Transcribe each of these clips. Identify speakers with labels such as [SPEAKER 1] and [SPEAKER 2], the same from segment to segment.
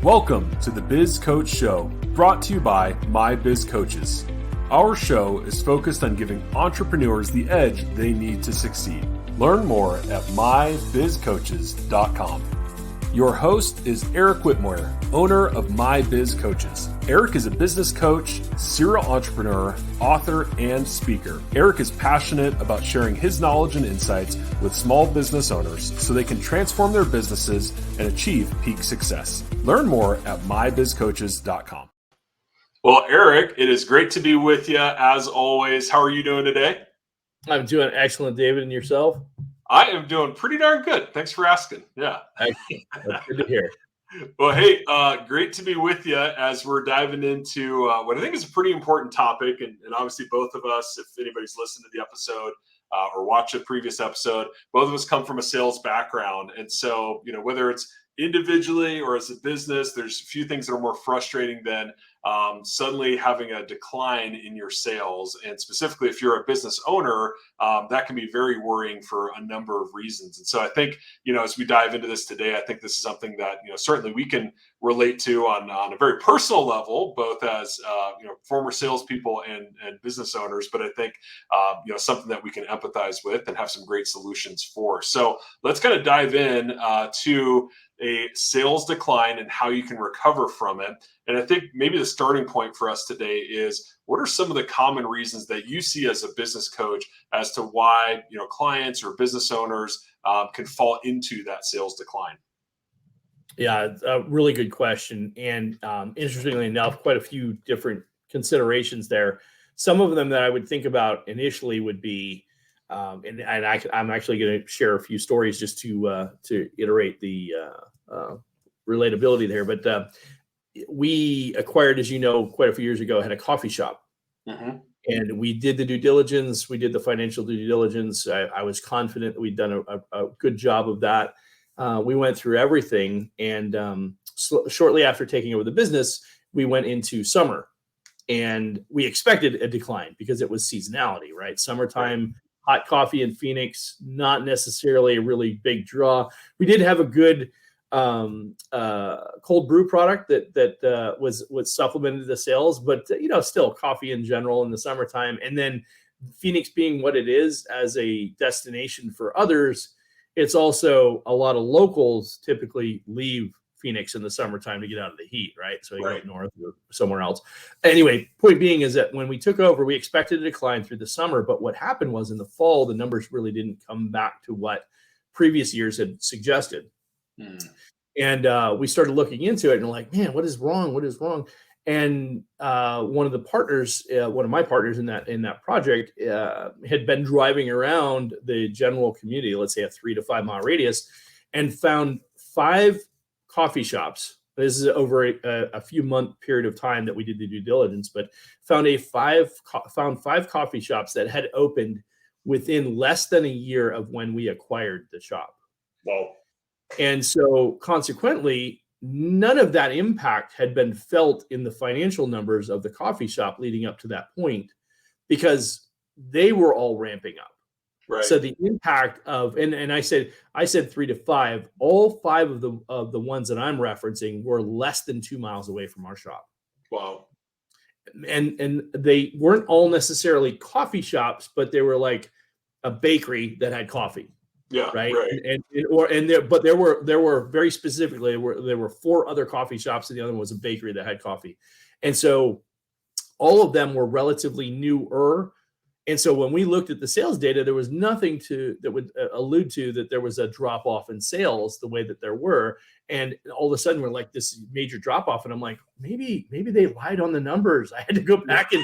[SPEAKER 1] Welcome to the Biz Coach Show, brought to you by My Biz Coaches. Our show is focused on giving entrepreneurs the edge they need to succeed. Learn more at mybizcoaches.com. Your host is Eric Whitmoyer, owner of My Biz Coaches. Eric is a business coach, serial entrepreneur, author, and speaker. Eric is passionate about sharing his knowledge and insights with small business owners so they can transform their businesses and achieve peak success. Learn more at mybizcoaches.com. Well, Eric, it is great to be with you as always. How are you doing today?
[SPEAKER 2] I'm doing excellent, David, and yourself?
[SPEAKER 1] I am doing pretty darn good. Thanks for asking. Yeah.
[SPEAKER 2] Excellent. That's good to hear.
[SPEAKER 1] Well, hey, great to be with you as we're diving into what I think is a pretty important topic. And obviously both of us, if anybody's listened to the episode or watched a previous episode, both of us come from a sales background. And so, whether it's individually or as a business, there's a few things that are more frustrating than suddenly having a decline in your sales. And specifically, if you're a business owner, that can be very worrying for a number of reasons. And so I think, as we dive into this today, I think this is something that, certainly we can relate to on a very personal level, both as, former salespeople and business owners. But I think, something that we can empathize with and have some great solutions for. So let's kind of dive in to a sales decline and how you can recover from it. And I think maybe the starting point for us today is, what are some of the common reasons that you see as a business coach as to why, clients or business owners can fall into that sales decline?
[SPEAKER 2] Yeah, it's a really good question. And interestingly enough, quite a few different considerations there. Some of them that I would think about initially would be, I'm actually going to share a few stories just to iterate the relatability there. But we acquired, as you know, quite a few years ago, had a coffee shop. Mm-hmm. And we did the due diligence. We did the financial due diligence. I was confident that we'd done a good job of that. We went through everything. And shortly after taking over the business, we went into summer. And we expected a decline because it was seasonality, right? Summertime, hot coffee in Phoenix, not necessarily a really big draw. We did have a good cold brew product that was supplemented the sales, but still coffee in general in the summertime. And then Phoenix being what it is as a destination for others, it's also a lot of locals typically leave Phoenix in the summertime to get out of the heat, right? So you go north or somewhere else. Anyway, point being is that when we took over, we expected a decline through the summer, but what happened was in the fall, the numbers really didn't come back to what previous years had suggested. And we started looking into it and we're like, man, what is wrong? What is wrong? And one of my partners in that project had been driving around the general community, let's say a 3 to 5 mile radius, and found 5 coffee shops. This is over a few month period of time that we did the due diligence, but found 5 coffee shops that had opened within less than a year of when we acquired the shop.
[SPEAKER 1] Wow.
[SPEAKER 2] And so consequently, none of that impact had been felt in the financial numbers of the coffee shop leading up to that point, because they were all ramping up. Right. So the impact of, and I said 3 to 5, all 5 of the ones that I'm referencing were less than 2 miles away from our shop.
[SPEAKER 1] Wow.
[SPEAKER 2] And they weren't all necessarily coffee shops, but they were like a bakery that had coffee.
[SPEAKER 1] Yeah.
[SPEAKER 2] Right. But there were very specifically, there were 4 other coffee shops, and the other one was a bakery that had coffee. And so all of them were relatively newer. And so when we looked at the sales data, there was nothing that would allude to that there was a drop off in sales the way that there were. And all of a sudden we're like this major drop off. And I'm like, maybe they lied on the numbers. I had to go back and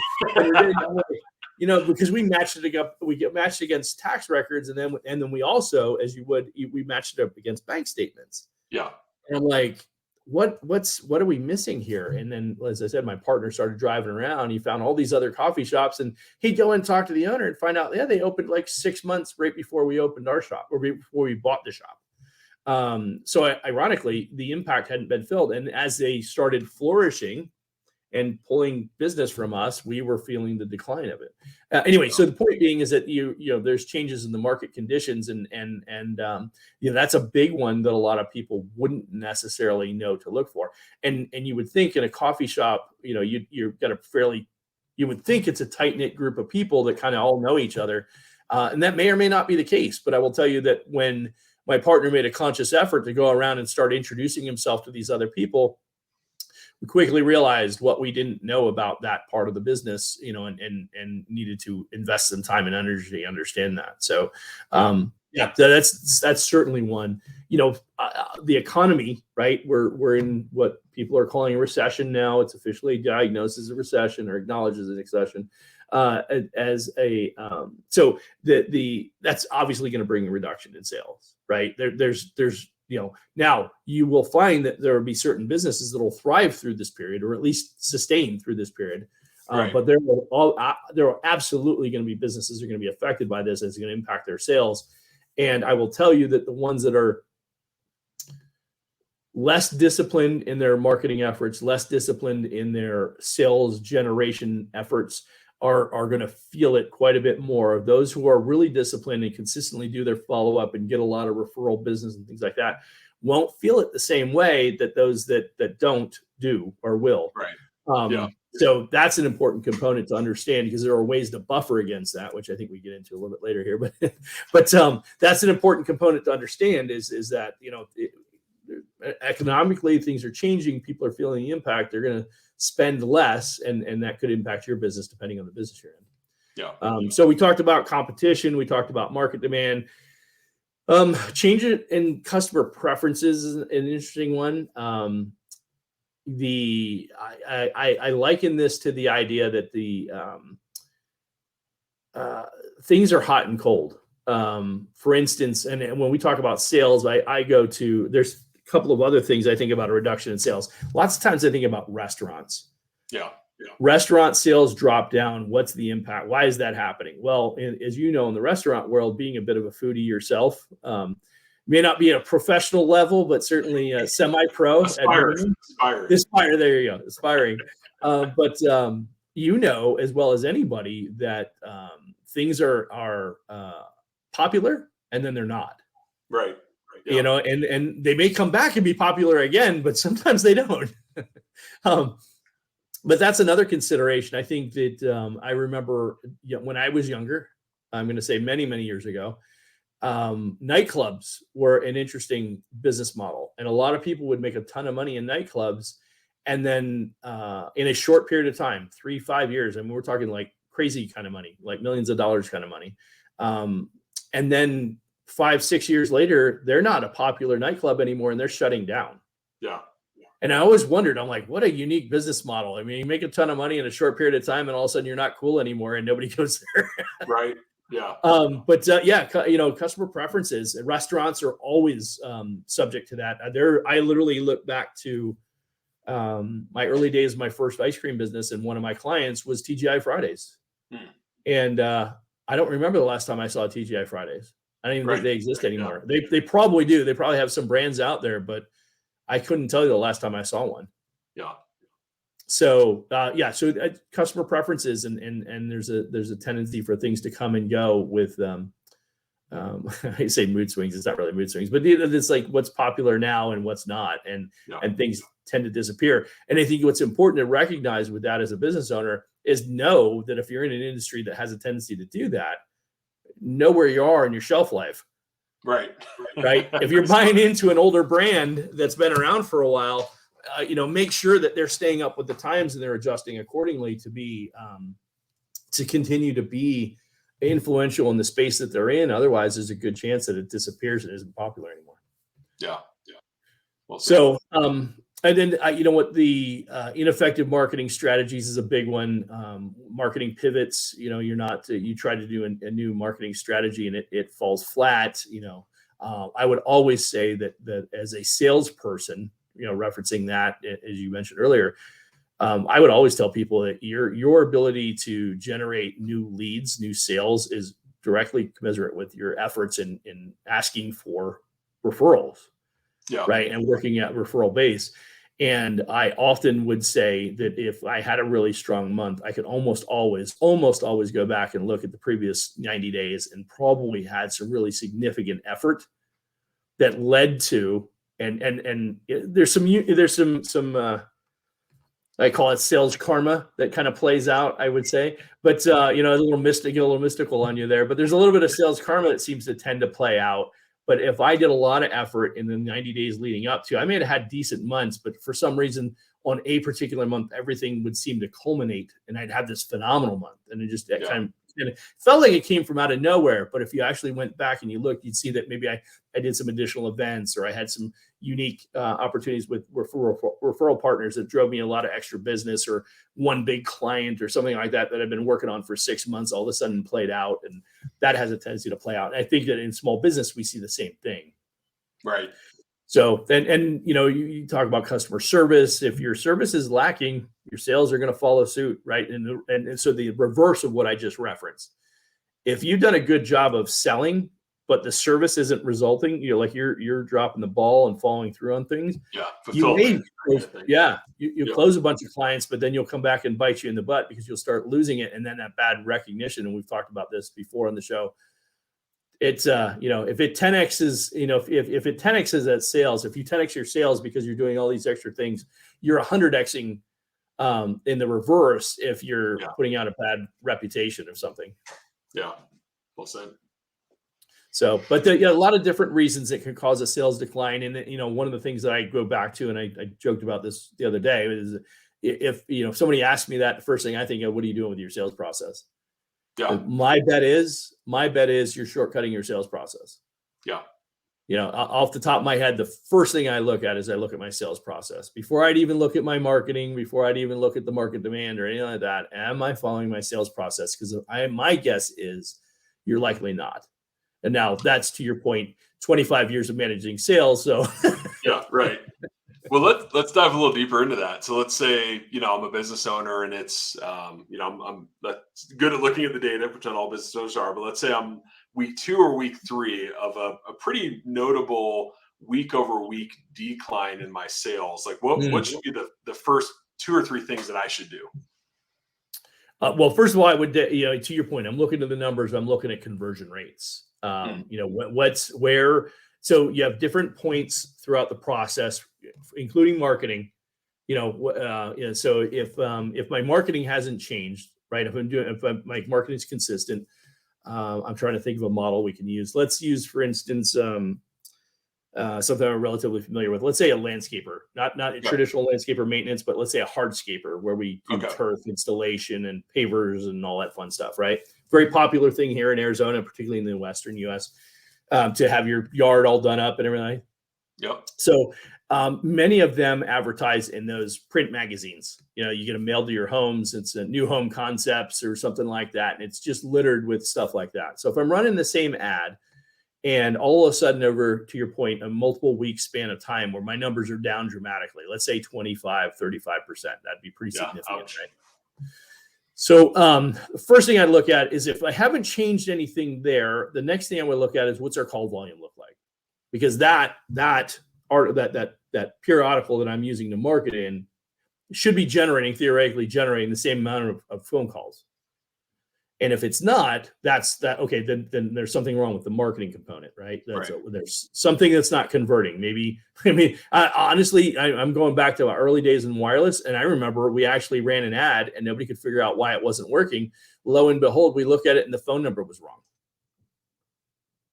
[SPEAKER 2] because we matched it up. We get matched against tax records. And then we also, as you would, we matched it up against bank statements.
[SPEAKER 1] Yeah.
[SPEAKER 2] And I'm like, what are we missing here? And then, as I said, my partner started driving around. He found all these other coffee shops, and he'd go and talk to the owner and find out, they opened like 6 months right before we opened our shop, or before we bought the shop. So ironically, the impact hadn't been filled. And as they started flourishing and pulling business from us, we were feeling the decline of it. Anyway, so the point being is that you know there's changes in the market conditions, and you know that's a big one that a lot of people wouldn't necessarily know to look for. And you would think in a coffee shop, you know, you've got a fairly, you would think it's a tight knit group of people that kind of all know each other, and that may or may not be the case. But I will tell you that when my partner made a conscious effort to go around and start introducing himself to these other people, we quickly realized what we didn't know about that part of the business, you know, and needed to invest some time and energy to understand that. So, yeah, that's certainly one. You know, the economy, right? We're in what people are calling a recession now. It's officially diagnosed as a recession or acknowledged as a recession. So that's obviously going to bring a reduction in sales, right? There's you know, now you will find that there will be certain businesses that will thrive through this period, or at least sustain through this period. Right. But there are absolutely going to be businesses that are going to be affected by this. It's going to impact their sales. And I will tell you that the ones that are less disciplined in their marketing efforts, less disciplined in their sales generation efforts, are going to feel it quite a bit more. Those who are really disciplined and consistently do their follow-up and get a lot of referral business and things like that won't feel it the same way that those that don't do or will.
[SPEAKER 1] Right.
[SPEAKER 2] So that's an important component to understand, because there are ways to buffer against that, which I think we get into a little bit later here. But that's an important component to understand is that, you know, economically things are changing. People are feeling the impact. They're going to spend less, and that could impact your business depending on the business you're in.
[SPEAKER 1] Yeah.
[SPEAKER 2] So we talked about competition. We talked about market demand. Change it in customer preferences is an interesting one. I liken this to the idea that the things are hot and cold. For instance, and when we talk about sales, I go to, there's a couple of other things I think about a reduction in sales. Lots of times I think about restaurants.
[SPEAKER 1] Yeah.
[SPEAKER 2] Restaurant sales drop down. What's the impact? Why is that happening? Well, as you know, in the restaurant world, being a bit of a foodie yourself, may not be at a professional level, but certainly semi-pro.
[SPEAKER 1] Aspiring.
[SPEAKER 2] There you go. Aspiring. But you know, as well as anybody, that things are popular and then they're not.
[SPEAKER 1] Right.
[SPEAKER 2] Yeah. You know, and they may come back and be popular again, but sometimes they don't. But that's another consideration. I think that I remember when I was younger, I'm going to say many, many years ago, nightclubs were an interesting business model. And a lot of people would make a ton of money in nightclubs. And then in a short period of time, 3-5 years, I mean, we're talking like crazy kind of money, like millions of dollars kind of money. And then 5-6 years later, they're not a popular nightclub anymore, and they're shutting down.
[SPEAKER 1] Yeah.
[SPEAKER 2] And I always wondered, I'm like, what a unique business model. I mean, you make a ton of money in a short period of time, and all of a sudden you're not cool anymore and nobody goes there.
[SPEAKER 1] Right. Yeah.
[SPEAKER 2] You know, customer preferences and restaurants are always subject to that. I literally look back to my early days of my first ice cream business, and one of my clients was TGI Fridays. And I don't remember the last time I saw TGI Fridays. I don't even think they exist anymore. Yeah. They probably do. They probably have some brands out there, but I couldn't tell you the last time I saw one.
[SPEAKER 1] Yeah.
[SPEAKER 2] So customer preferences, and there's a tendency for things to come and go with I say mood swings. It's not really mood swings, but it's like what's popular now and what's not, and things tend to disappear. And I think what's important to recognize with that as a business owner is know that if you're in an industry that has a tendency to do that, know where you are in your shelf life. Right. If you're buying into an older brand that's been around for a while, make sure that they're staying up with the times and they're adjusting accordingly to be to continue to be influential in the space that they're in. Otherwise, there's a good chance that it disappears and isn't popular anymore.
[SPEAKER 1] Yeah.
[SPEAKER 2] Well, so, and then the ineffective marketing strategies is a big one. Marketing pivots. You try to do a new marketing strategy and it falls flat. I would always say that as a salesperson, referencing that as you mentioned earlier, I would always tell people that your ability to generate new leads, new sales is directly commensurate with your efforts in asking for referrals. Yeah. Right. And working at referral base. And I often would say that if I had a really strong month, I could almost always go back and look at the previous 90 days and probably had some really significant effort that led to, and there's some I call it sales karma that kind of plays out, I would say. But a little mystical on you there. But there's a little bit of sales karma that seems to tend to play out. But if I did a lot of effort in the 90 days leading up to, I may have had decent months, but for some reason on a particular month, everything would seem to culminate, and I'd have this phenomenal month, and it just and it felt like it came from out of nowhere. But if you actually went back and you looked, you'd see that maybe I did some additional events, or I had some unique opportunities with referral partners that drove me a lot of extra business, or one big client or something like that I've been working on for 6 months all of a sudden played out. And that has a tendency to play out. And I think that in small business, we see the same thing.
[SPEAKER 1] Right.
[SPEAKER 2] So, and you talk about customer service. If your service is lacking, your sales are going to follow suit, right? And so the reverse of what I just referenced. If you've done a good job of selling, but the service isn't resulting, you're dropping the ball and following through on things.
[SPEAKER 1] Yeah,
[SPEAKER 2] you close a bunch of clients, but then you'll come back and bite you in the butt because you'll start losing it, and then that bad recognition. And we've talked about this before on the show. It's if it 10x is, if it 10x is at sales, if you 10x your sales because you're doing all these extra things, you're 100xing in the reverse if you're putting out a bad reputation or something.
[SPEAKER 1] Yeah, well said.
[SPEAKER 2] So, but there a lot of different reasons that could cause a sales decline. And, one of the things that I go back to, and I joked about this the other day, is if somebody asked me that, the first thing I think of, what are you doing with your sales process?
[SPEAKER 1] Yeah.
[SPEAKER 2] My bet is you're shortcutting your sales process.
[SPEAKER 1] Yeah.
[SPEAKER 2] Off the top of my head, the first thing I look at is I look at my sales process before I'd even look at my marketing, before I'd even look at the market demand or anything like that. Am I following my sales process? Because my guess is you're likely not. And now that's, to your point, 25 years of managing sales. So
[SPEAKER 1] yeah, right. Well, let's dive a little deeper into that. So let's say, I'm a business owner, and it's, I'm good at looking at the data, which not all business owners are, but let's say I'm week 2 or week 3 of a pretty notable week over week decline in my sales. Like what should be the first 2 or 3 things that I should do?
[SPEAKER 2] Well, first of all, I would, to your point, I'm looking at the numbers. I'm looking at conversion rates. What's where. So you have different points throughout the process, including marketing. So if my marketing hasn't changed, right? If my marketing is consistent, I'm trying to think of a model we can use. Let's use, for instance, something I'm relatively familiar with. Let's say a landscaper, not a traditional landscaper maintenance, but let's say a hardscaper where we do turf installation and pavers and all that fun stuff, right? Very popular thing here in Arizona, particularly in the Western U.S., to have your yard all done up and everything.
[SPEAKER 1] Yep.
[SPEAKER 2] So many of them advertise in those print magazines. You get them mailed to your homes. It's a new home concepts or something like that. And it's just littered with stuff like that. So if I'm running the same ad, and all of a sudden, over to your point, a multiple week span of time where my numbers are down dramatically, let's say 25, 35%, that'd be pretty significant, right? So the first thing I'd look at is if I haven't changed anything there, the next thing I would look at is what's our call volume look like? Because that periodical that I'm using to market in should be theoretically generating the same amount of phone calls. And if it's not, okay, then there's something wrong with the marketing component, right? There's something that's not converting. Honestly, I'm going back to our early days in wireless, and I remember we actually ran an ad and nobody could figure out why it wasn't working. Lo and behold, we look at it and the phone number was wrong.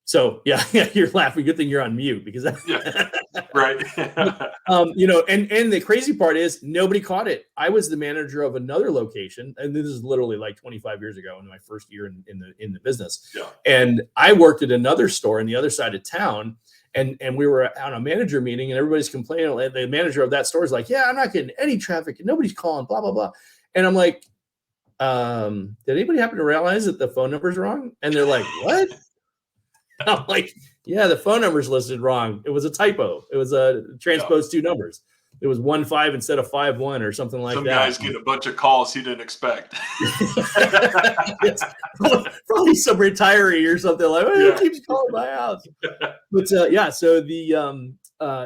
[SPEAKER 2] So yeah, you're laughing. Good thing you're on mute because
[SPEAKER 1] right.
[SPEAKER 2] And the crazy part is nobody caught it. I was the manager of another location, and this is literally like 25 years ago in my first year in the business.
[SPEAKER 1] Yeah.
[SPEAKER 2] And I worked at another store on the other side of town, and we were on a manager meeting, and everybody's complaining. And the manager of that store is like, "Yeah, I'm not getting any traffic, and nobody's calling, blah blah blah." And I'm like, "Did anybody happen to realize that the phone number's wrong?" And they're like, "What?" I'm like, yeah, the phone number's listed wrong. It was a typo. It was a transposed 2 numbers. It was 1-5 instead of 5-1 or something like that. Some
[SPEAKER 1] guy's getting a bunch of calls he didn't expect.
[SPEAKER 2] Probably some retiree or something like, he keeps calling my house. But so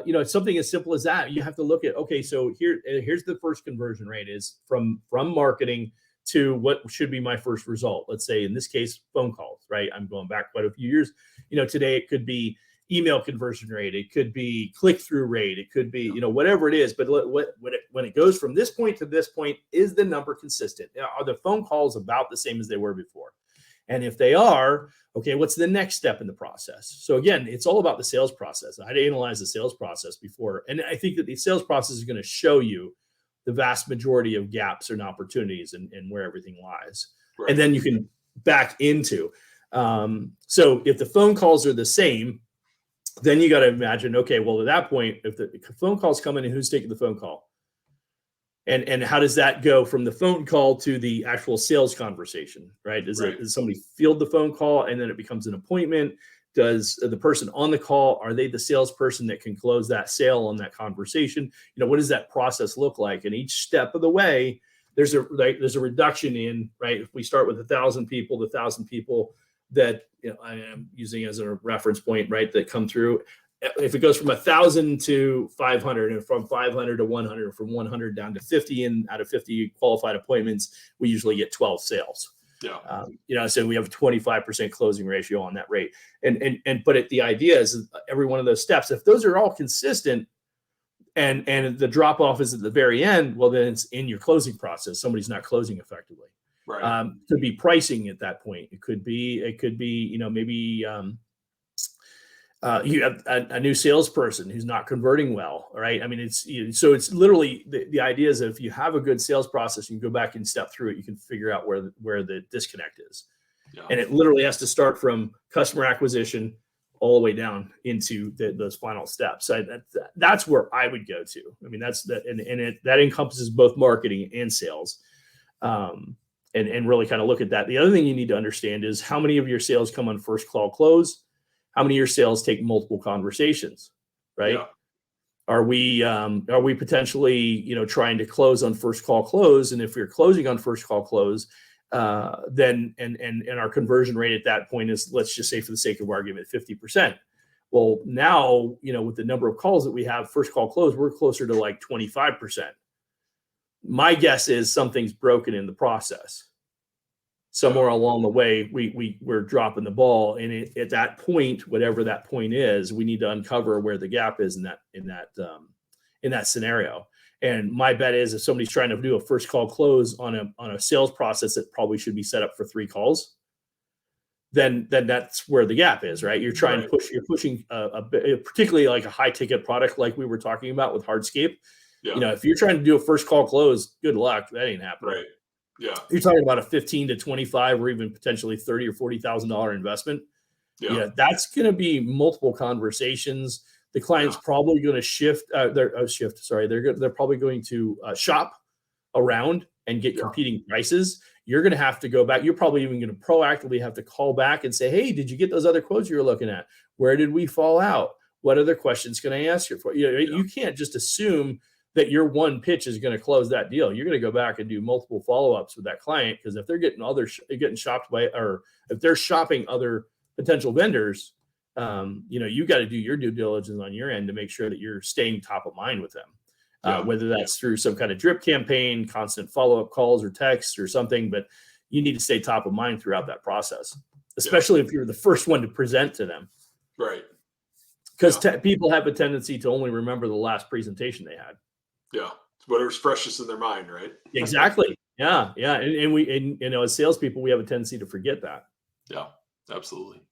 [SPEAKER 2] it's something as simple as that. You have to look at, okay, so here's the first conversion rate is from marketing to what should be my first result. Let's say in this case, phone calls, right? I'm going back quite a few years. Today it could be email conversion rate. It could be click-through rate. It could be, whatever it is. But when it goes from this point to this point, is the number consistent? Are the phone calls about the same as they were before? And if they are, okay, what's the next step in the process? So again, it's all about the sales process. I'd analyze the sales process before. And I think that the sales process is going to show you the vast majority of gaps and opportunities and where everything lies. Right. And then you can back into. So if the phone calls are the same, then you got to imagine, okay, well, at that point, if the phone calls come in and who's taking the phone call? And how does that go from the phone call to the actual sales conversation, right? Does somebody field the phone call and then it becomes an appointment? Does the person on the call, are they the salesperson that can close that sale on that conversation? What does that process look like? And each step of the way, there's a reduction in, right? If we start with 1,000 people, the 1,000 people that I am using as a reference point, right, that come through. If it goes from 1,000 to 500 and from 500 to 100, from 100 down to 50, and out of 50 qualified appointments, we usually get 12 sales. Yeah. So we have a 25% closing ratio on that rate. But the idea is every one of those steps, if those are all consistent and the drop off is at the very end, well, then it's in your closing process. Somebody's not closing effectively. Right. Could be pricing at that point. It could be, maybe you have a new salesperson who's not converting well, right? I mean, it's literally the idea is that if you have a good sales process, you can go back and step through it, you can figure out where the disconnect is. Yeah. And it literally has to start from customer acquisition all the way down into those final steps. That's where I would go to. I mean, that encompasses both marketing and sales. And really kind of look at that. The other thing you need to understand is how many of your sales come on first call close. How many of your sales take multiple conversations, right? Yeah. Are we potentially, trying to close on first call close? And if you're closing on first call close, then our conversion rate at that point is, let's just say for the sake of argument, 50%. Well, now, with the number of calls that we have, first call close, we're closer to like 25%. My guess is something's broken in the process. Somewhere along the way, we're dropping the ball, and at that point, whatever that point is, we need to uncover where the gap is in that scenario. And my bet is, if somebody's trying to do a first call close on a sales process that probably should be set up for 3 calls, then that's where the gap is, right? You're trying to push, you're pushing particularly like a high ticket product like we were talking about with Hardscape. Yeah. If you're trying to do a first call close, good luck. That ain't happening. Right. Yeah. You're talking about a 15 to 25 or even potentially $30,000 or $40,000 investment. Yeah. That's going to be multiple conversations. The client's probably going to they're probably going to shop around and get competing prices. You're going to have to go back. You're probably even going to proactively have to call back and say, hey, did you get those other quotes you were looking at? Where did we fall out? What other questions can I ask you for? You can't just assume that your one pitch is going to close that deal. You're going to go back and do multiple follow-ups with that client, because if they're getting shopped by, or if they're shopping other potential vendors, you got to do your due diligence on your end to make sure that you're staying top of mind with them, whether that's through some kind of drip campaign, constant follow-up calls or texts or something, but you need to stay top of mind throughout that process, especially if you're the first one to present to them. Right. Because people have a tendency to only remember the last presentation they had.
[SPEAKER 1] Yeah, whatever's freshest in their mind, right?
[SPEAKER 2] Exactly. Yeah. And as salespeople, we have a tendency to forget that.
[SPEAKER 1] Yeah, absolutely.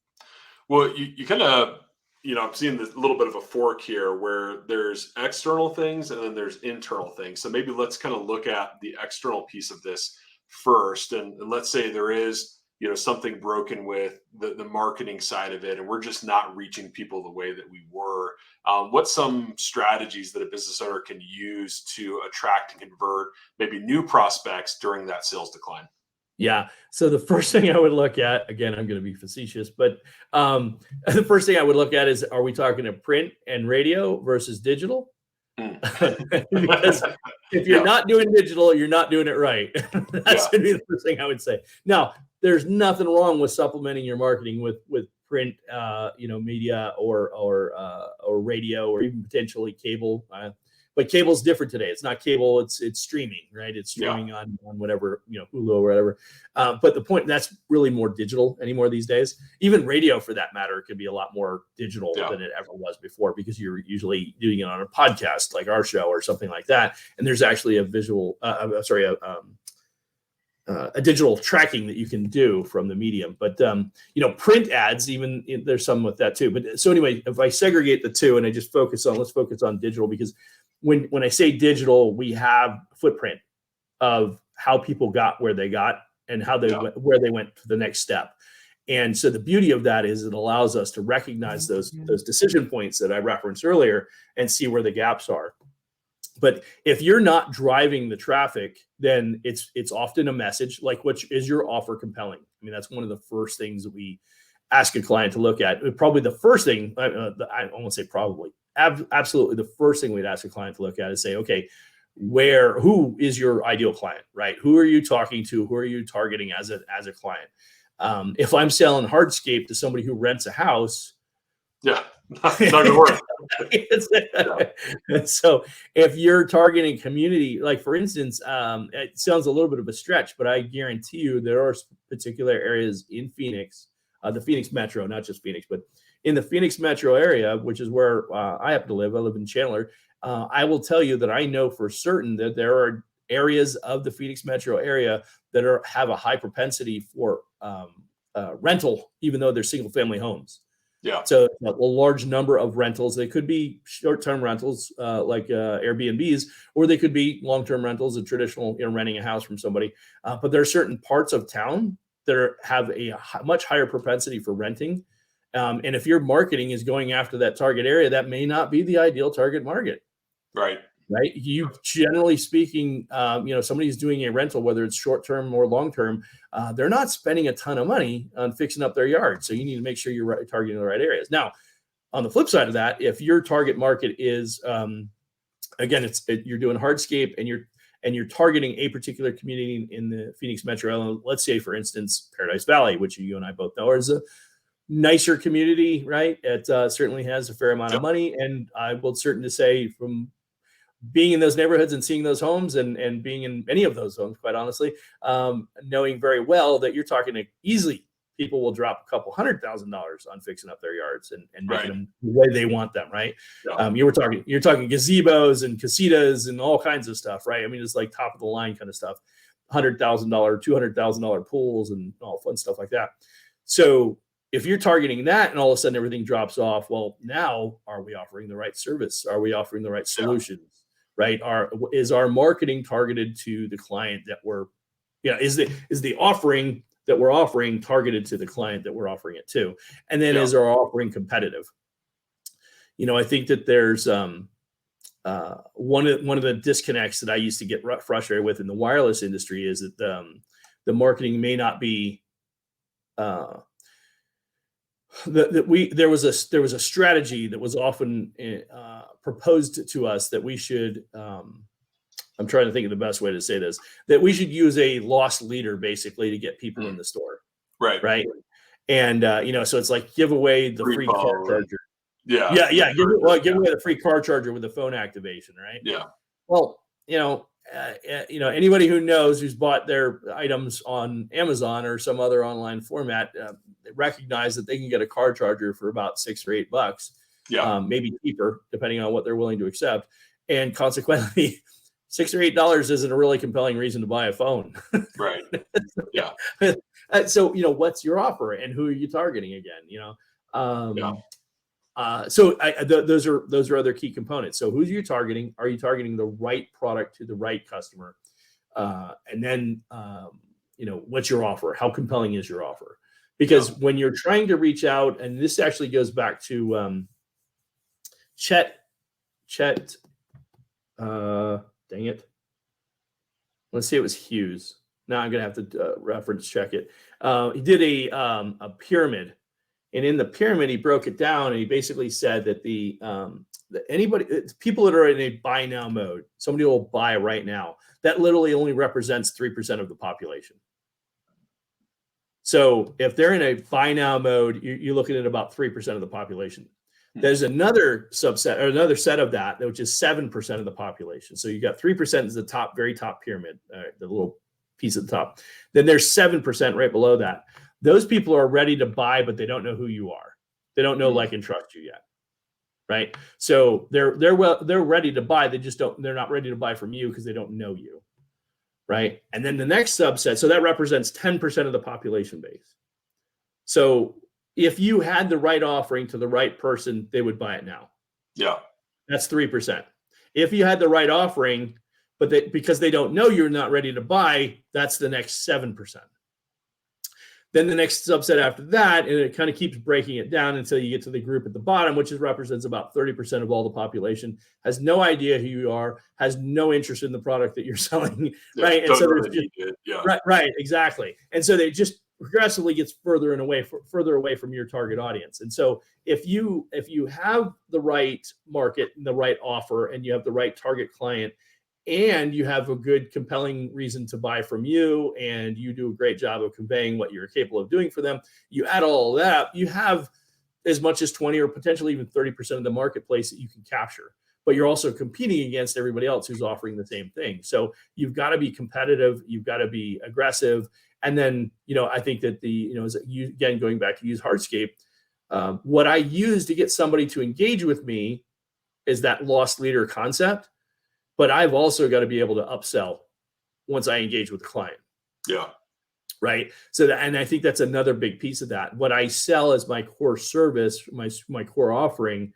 [SPEAKER 1] Well, you kind of, I'm seeing this little bit of a fork here where there's external things and then there's internal things. So maybe let's kind of look at the external piece of this first. And let's say there is, something broken with the marketing side of it, and we're just not reaching people the way that we were. What's some strategies that a business owner can use to attract and convert maybe new prospects during that sales decline?
[SPEAKER 2] Yeah. So the first thing I would look at, again, I'm going to be facetious, but the first thing I would look at is, are we talking to print and radio versus digital? Because if you're not doing digital, you're not doing it right. That's going to be the first thing I would say. Now, there's nothing wrong with supplementing your marketing with print, media or radio or even potentially cable. But cable's different today. It's not cable. It's streaming, right? It's streaming on whatever, Hulu or whatever. But the point, that's really more digital anymore these days. Even radio, for that matter, could be a lot more digital than it ever was before, because you're usually doing it on a podcast like our show or something like that. And there's actually a digital tracking that you can do from the medium. But print ads, even there's some with that too. But so anyway, if I segregate the two and I just let's focus on digital, because when I say digital, we have footprint of how people got where they got and how they went, where they went to the next step. And so the beauty of that is it allows us to recognize those decision points that I referenced earlier and see where the gaps are. But if you're not driving the traffic, then it's often a message like, what is your offer compelling? I mean, that's one of the first things that we ask a client to look at. Probably the first thing, I won't say probably, absolutely the first thing we'd ask a client to look at is say, okay, who is your ideal client, right? Who are you talking to? Who are you targeting as a client? If I'm selling hardscape to somebody who rents a house,
[SPEAKER 1] not gonna work.
[SPEAKER 2] So if you're targeting community, like for instance, it sounds a little bit of a stretch, but I guarantee you there are particular areas in Phoenix, the Phoenix metro, not just Phoenix, but in the Phoenix metro area, which is where I happen to live. I live in Chandler. I will tell you that I know for certain that there are areas of the Phoenix metro area that have a high propensity for rental, even though they're single family homes.
[SPEAKER 1] Yeah.
[SPEAKER 2] So a large number of rentals. They could be short-term rentals like Airbnbs, or they could be long-term rentals, a traditional, renting a house from somebody. But there are certain parts of town that have a much higher propensity for renting. And if your marketing is going after that target area, that may not be the ideal target market.
[SPEAKER 1] Right.
[SPEAKER 2] You generally speaking, somebody who's doing a rental, whether it's short-term or long-term, they're not spending a ton of money on fixing up their yard. So you need to make sure you're targeting the right areas. Now, on the flip side of that, if your target market is, again, you're doing hardscape and you're targeting a particular community in the Phoenix metro, let's say, for instance, Paradise Valley, which you and I both know is a nicer community, right? It certainly has a fair amount of money. And I will certainly say, from being in those neighborhoods and seeing those homes and being in many of those homes, quite honestly, knowing very well that you're talking to easily, people will drop a couple $100,000 on fixing up their yards and making them the way they want them, right? Yeah. You're talking gazebos and casitas and all kinds of stuff, right? I mean, it's like top of the line kind of stuff, $100,000, $200,000 pools and all fun stuff like that. So if you're targeting that and all of a sudden everything drops off, well, now are we offering the right service? Are we offering the right solutions? Yeah. Right? Is our marketing targeted to the client that is the offering that we're offering targeted to the client that we're offering it to? And then is our offering competitive? I think that there's one of the disconnects that I used to get frustrated with in the wireless industry is that the marketing may not be there was a strategy that was often proposed to us that we should, I'm trying to think of the best way to say this, that we should use a loss leader basically to get people in the store. Right. And, so it's like, give away the free car charger.
[SPEAKER 1] Yeah.
[SPEAKER 2] Give away the free car charger with the phone activation. Right.
[SPEAKER 1] Yeah.
[SPEAKER 2] Well, anybody who knows, who's bought their items on Amazon or some other online format, they recognize that they can get a car charger for about $6 or $8, maybe cheaper, depending on what they're willing to accept. And consequently, $6 or $8 isn't a really compelling reason to buy a phone.
[SPEAKER 1] Right. Yeah.
[SPEAKER 2] So, what's your offer and who are you targeting again? So those are other key components. So who's you targeting? Are you targeting the right product to the right customer? And then, what's your offer? How compelling is your offer? Because when you're trying to reach out, and this actually goes back to Chet, dang it. Let's say it was Hughes. Now I'm going to have to reference check it. He did a pyramid. And in the pyramid, he broke it down, and he basically said that people that are in a buy now mode, somebody will buy right now, that literally only represents 3% of the population. So if they're in a buy now mode, you're looking at about 3% of the population. There's another subset or another set of that, which is 7% of the population. So you got 3% is the top, very top pyramid, the little piece at the top. Then there's 7% right below that. Those people are ready to buy, but they don't know who you are. They don't know, like, and trust you yet, right? So they're ready to buy. They're not ready to buy from you because they don't know you, right? And then the next subset, so that represents 10% of the population base. So if you had the right offering to the right person, they would buy it now.
[SPEAKER 1] Yeah.
[SPEAKER 2] That's 3%. If you had the right offering, but because they don't know you're not ready to buy, that's the next 7%. Then the next subset after that, and it kind of keeps breaking it down until you get to the group at the bottom, which represents about 30% of all the population, has no idea who you are, has no interest in the product that you're selling, right? And so there's just, right, exactly. And so they just progressively gets further away from your target audience. And so if you have the right market and the right offer and you have the right target client and you have a good compelling reason to buy from you and you do a great job of conveying what you're capable of doing for them, you add all of that, you have as much as 20 or potentially even 30% of the marketplace that you can capture. But you're also competing against everybody else who's offering the same thing. So you've got to be competitive, you've got to be aggressive. And then, I think that again, going back to use Hardscape, what I use to get somebody to engage with me is that lost leader concept. But I've also got to be able to upsell once I engage with the client.
[SPEAKER 1] Yeah.
[SPEAKER 2] Right. So and I think that's another big piece of that. What I sell as my core service, my core offering,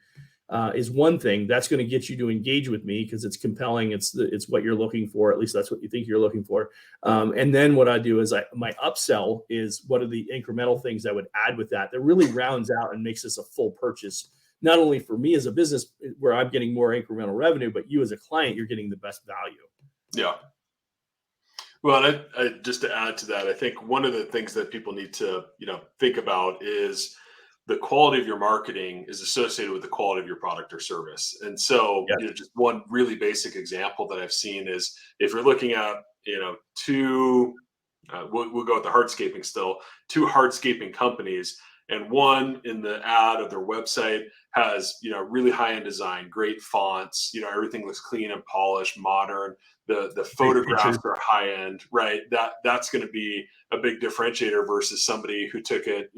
[SPEAKER 2] is one thing that's going to get you to engage with me because it's compelling. It's what you're looking for. At least that's what you think you're looking for. And then what I do is my upsell is what are the incremental things I would add with that really rounds out and makes this a full purchase. Not only for me as a business where I'm getting more incremental revenue, but you as a client, you're getting the best value.
[SPEAKER 1] Yeah. Well, I just to add to that, I think one of the things that people need to, think about is the quality of your marketing is associated with the quality of your product or service. And so, just one really basic example that I've seen is if you're looking at, two, we'll go with the hardscaping still, two hardscaping companies, and one in the ad of their website has, really high-end design, great fonts, everything looks clean and polished, modern. The photographs are high-end, right? That's going to be a big differentiator versus somebody who took it,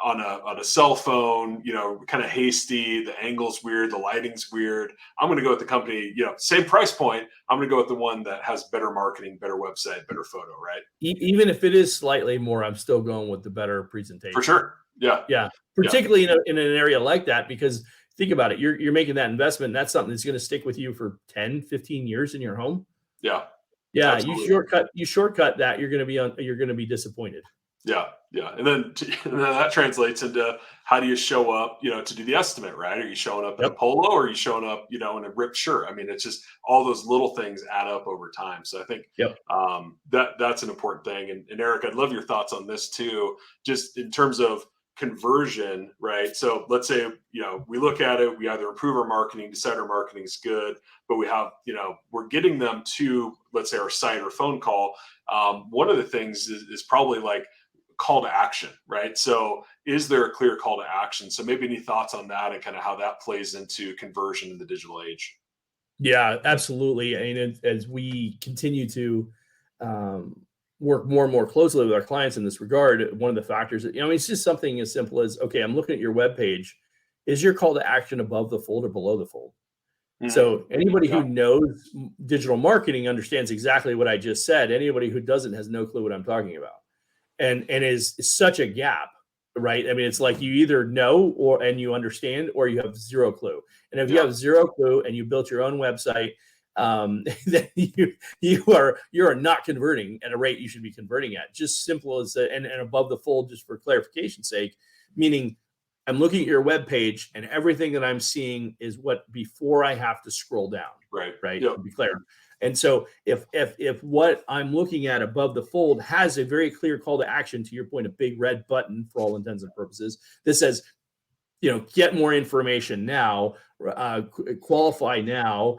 [SPEAKER 1] on a cell phone, kind of hasty, the angle's weird, the lighting's weird. I'm going to go with the company, same price point. I'm going to go with the one that has better marketing, better website, better photo, right?
[SPEAKER 2] Even if it is slightly more, I'm still going with the better presentation.
[SPEAKER 1] For sure. Yeah.
[SPEAKER 2] Yeah. Particularly in an area like that, because think about it, you're making that investment. That's something that's going to stick with you for 10, 15 years in your home.
[SPEAKER 1] Yeah.
[SPEAKER 2] Yeah. Absolutely. You shortcut that, you're going to be disappointed.
[SPEAKER 1] Yeah. Yeah. And then that translates into how do you show up, to do the estimate, right? Are you showing up in a polo or are you showing up, in a ripped shirt? I mean, it's just all those little things add up over time. So I think that's an important thing. And Eric, I'd love your thoughts on this too, just in terms of conversion, right? So let's say, we look at it, we either improve our marketing, decide our marketing is good, but we have, we're getting them to, let's say, our site or phone call. One of the things is probably like call to action, right? So is there a clear call to action? So maybe any thoughts on that and kind of how that plays into conversion in the digital age?
[SPEAKER 2] Yeah, absolutely. I mean, as we continue to work more and more closely with our clients in this regard, one of the factors that, it's just something as simple as, okay, I'm looking at your web page. Is your call to action above the fold or below the fold? Mm-hmm. So anybody who knows digital marketing understands exactly what I just said. Anybody who doesn't has no clue what I'm talking about. And is such a gap, right? I mean, it's like you either know and you understand, or you have zero clue. And if you have zero clue and you built your own website, then you are not converting at a rate you should be converting at. Just simple as and above the fold, just for clarification's sake, meaning I'm looking at your web page and everything that I'm seeing is what before I have to scroll down. Right.
[SPEAKER 1] Yep.
[SPEAKER 2] To be clear. And so if what I'm looking at above the fold has a very clear call to action, to your point, a big red button for all intents and purposes, that says, get more information now, qualify now,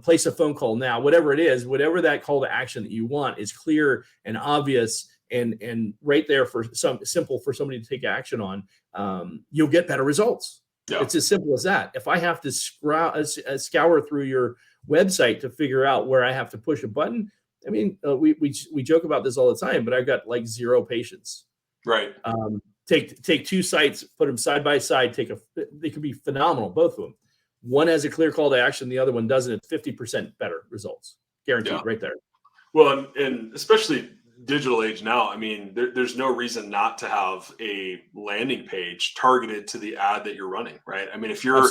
[SPEAKER 2] place a phone call now, whatever it is, whatever that call to action that you want is clear and obvious and right there for simple for somebody to take action on, you'll get better results. Yeah. It's as simple as that. If I have to scour through your website to figure out where I have to push a button, I mean, we joke about this all the time, but I've got like zero patience.
[SPEAKER 1] Right.
[SPEAKER 2] Take two sites, put them side by side. They could be phenomenal, both of them. One has a clear call to action, the other one doesn't. It's 50% better results, guaranteed, right there.
[SPEAKER 1] Well, and especially digital age now, I mean, there's no reason not to have a landing page targeted to the ad that you're running, right? I mean, if you're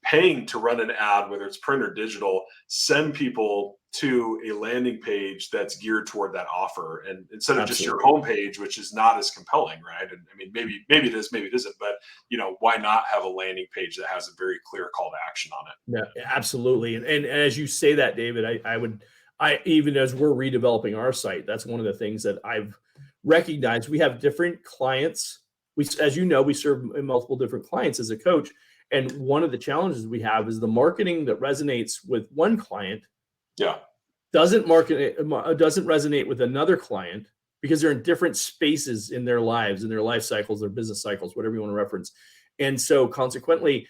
[SPEAKER 1] paying to run an ad, whether it's print or digital, send people to a landing page that's geared toward that offer, and instead of just your homepage, which is not as compelling, right? And I mean, maybe it is, maybe it isn't, but why not have a landing page that has a very clear call to action on it?
[SPEAKER 2] Yeah, absolutely. And as you say that, David, I even as we're redeveloping our site, that's one of the things that I've recognized. We have different clients. As you know, we serve multiple different clients as a coach. And one of the challenges we have is the marketing that resonates with one client doesn't resonate with another client because they're in different spaces in their lives, in their life cycles, their business cycles, whatever you want to reference. And so consequently,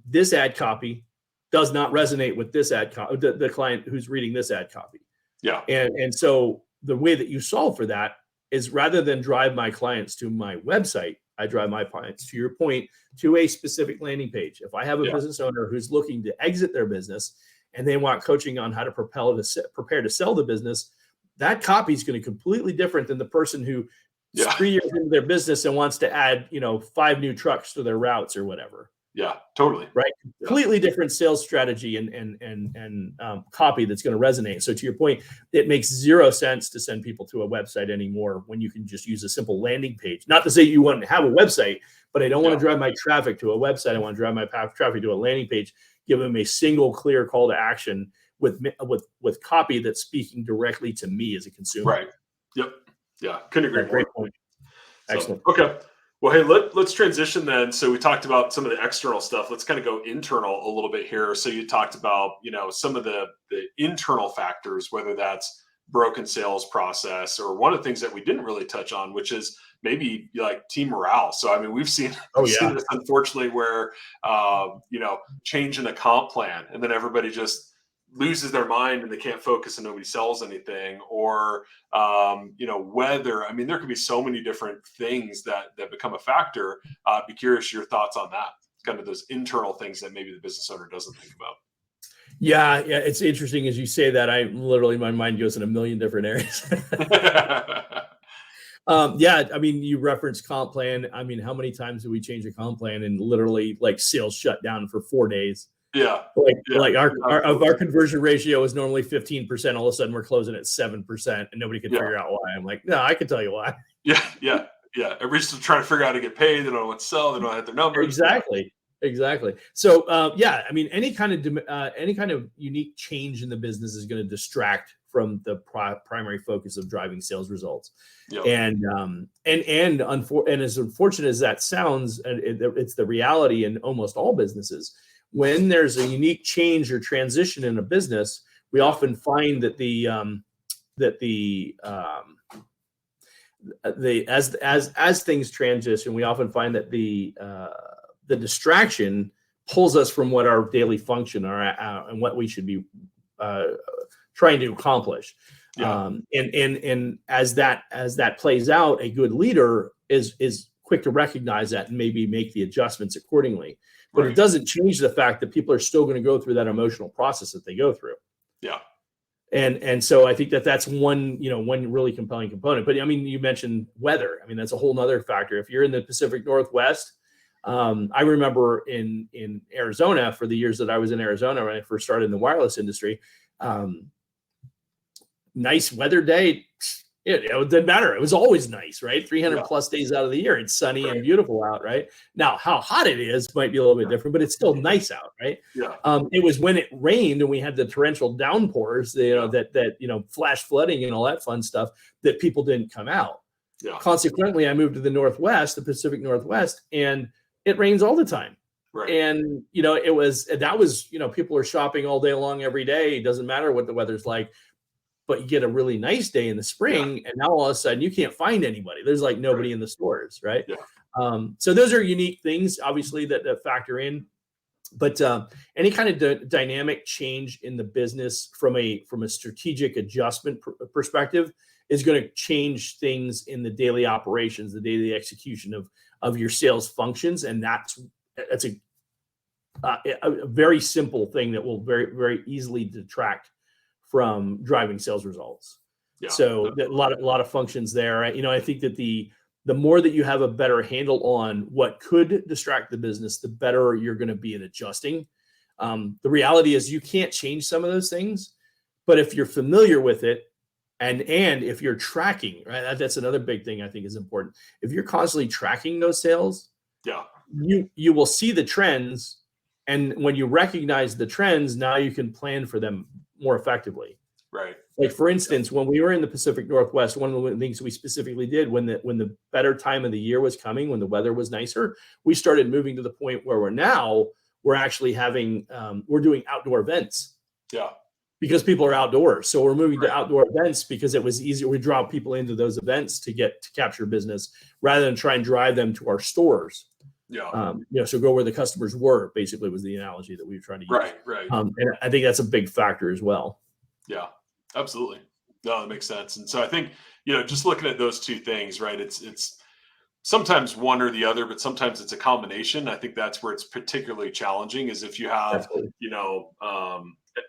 [SPEAKER 2] this ad copy does not resonate with this ad copy, the client who's reading this ad copy.
[SPEAKER 1] Yeah.
[SPEAKER 2] And so the way that you solve for that is rather than drive my clients to my website, I drive my clients, to your point, to a specific landing page. If I have a business owner who's looking to exit their business and they want coaching on how to prepare to sell the business, that copy is going to be completely different than the person who is 3 years into their business and wants to add, 5 new trucks to their routes or whatever.
[SPEAKER 1] Yeah, totally.
[SPEAKER 2] Right. Completely different sales strategy and copy that's going to resonate. So to your point, it makes zero sense to send people to a website anymore when you can just use a simple landing page. Not to say you want to have a website, but I don't want to drive my traffic to a website. I want to drive my traffic to a landing page, give them a single clear call to action with copy that's speaking directly to me as a consumer.
[SPEAKER 1] Right. Yep. Yeah. Couldn't agree more.
[SPEAKER 2] Great point. Excellent.
[SPEAKER 1] So, okay. Well, hey, let's transition then. So we talked about some of the external stuff. Let's kind of go internal a little bit here. So you talked about, some of the internal factors, whether that's broken sales process or one of the things that we didn't really touch on, which is maybe like team morale. So, I mean, we've seen this unfortunately where, change in a comp plan and then everybody just loses their mind and they can't focus and nobody sells anything, or weather. I mean, there could be so many different things that become a factor. Be curious your thoughts on that, kind of those internal things that maybe the business owner doesn't think about.
[SPEAKER 2] Yeah, it's interesting as you say that. My mind goes in a million different areas. I mean, you referenced comp plan. I mean, how many times do we change a comp plan and literally like sales shut down for 4 days?
[SPEAKER 1] Yeah.
[SPEAKER 2] Like our conversion ratio is normally 15%. All of a sudden we're closing at 7% and nobody can figure out why. I'm like, no, I can tell you why.
[SPEAKER 1] Yeah. Everybody's still trying to figure out how to get paid. They don't know what to sell. They don't have their numbers.
[SPEAKER 2] Exactly. So, I mean, any kind of unique change in the business is going to distract from the primary focus of driving sales results. Yep. And as unfortunate as that sounds, it's the reality in almost all businesses. When there's a unique change or transition in a business, we often find that as things transition, we often find that the distraction pulls us from what our daily function are and what we should be trying to accomplish. Yeah. And as that plays out, a good leader is quick to recognize that and maybe make the adjustments accordingly. But it doesn't change the fact that people are still going to go through that emotional process that they go through. Yeah. And so I think that's one really compelling component. But I mean, you mentioned weather. I mean, that's a whole nother factor. If you're in the Pacific Northwest, I remember in Arizona, for the years that I was in Arizona when I first started in the wireless industry, nice weather day, it didn't matter. It was always nice, right? 300 plus days out of the year. It's sunny and beautiful out, right? Now, how hot it is might be a little bit different, but it's still nice out, right? Yeah. It was when it rained and we had the torrential downpours, that flash flooding and all that fun stuff, that people didn't come out. Yeah. Consequently, I moved to the Northwest, the Pacific Northwest, and it rains all the time.
[SPEAKER 1] Right.
[SPEAKER 2] And, that was, people are shopping all day long every day. It doesn't matter what the weather's like, but you get a really nice day in the
[SPEAKER 1] Yeah.
[SPEAKER 2] spring, and now all of a sudden you can't find anybody. There's like
[SPEAKER 1] Right.
[SPEAKER 2] nobody in the stores, right?
[SPEAKER 1] Yeah.
[SPEAKER 2] So those are unique things, obviously, that factor in. But any kind of dynamic change in the business from a strategic adjustment perspective is going to change things in the daily operations, the daily execution of your sales functions, and that's a very simple thing that will very very easily detract from driving sales results.
[SPEAKER 1] Yeah.
[SPEAKER 2] So a lot of functions there. I think that the more that you have a better handle on what could distract the business, the better you're going to be at adjusting. The reality is you can't change some of those things, but if you're familiar with it, and if you're tracking, right, that's another big thing I think is important. If you're constantly tracking those sales,
[SPEAKER 1] Yeah.
[SPEAKER 2] you will see the trends, and when you recognize the trends, now you can plan for them more effectively.
[SPEAKER 1] Right.
[SPEAKER 2] Like, for instance, when we were in the Pacific Northwest, one of the things we specifically did when the better time of the year was coming, when the weather was nicer, we started moving to the point where we're actually having we're doing outdoor events.
[SPEAKER 1] Yeah.
[SPEAKER 2] Because people are outdoors. So we're moving
[SPEAKER 1] Right.
[SPEAKER 2] to outdoor events because it was easier. We draw people into those events to capture business rather than try and drive them to our stores.
[SPEAKER 1] Yeah.
[SPEAKER 2] So go where the customers were, basically, was the analogy that we were trying to use.
[SPEAKER 1] Right. Right.
[SPEAKER 2] And I think that's a big factor as well.
[SPEAKER 1] Yeah. Absolutely. No, that makes sense. And so I think, just looking at those two things, right? It's sometimes one or the other, but sometimes it's a combination. I think that's where it's particularly challenging, is if you have,
[SPEAKER 2] Absolutely.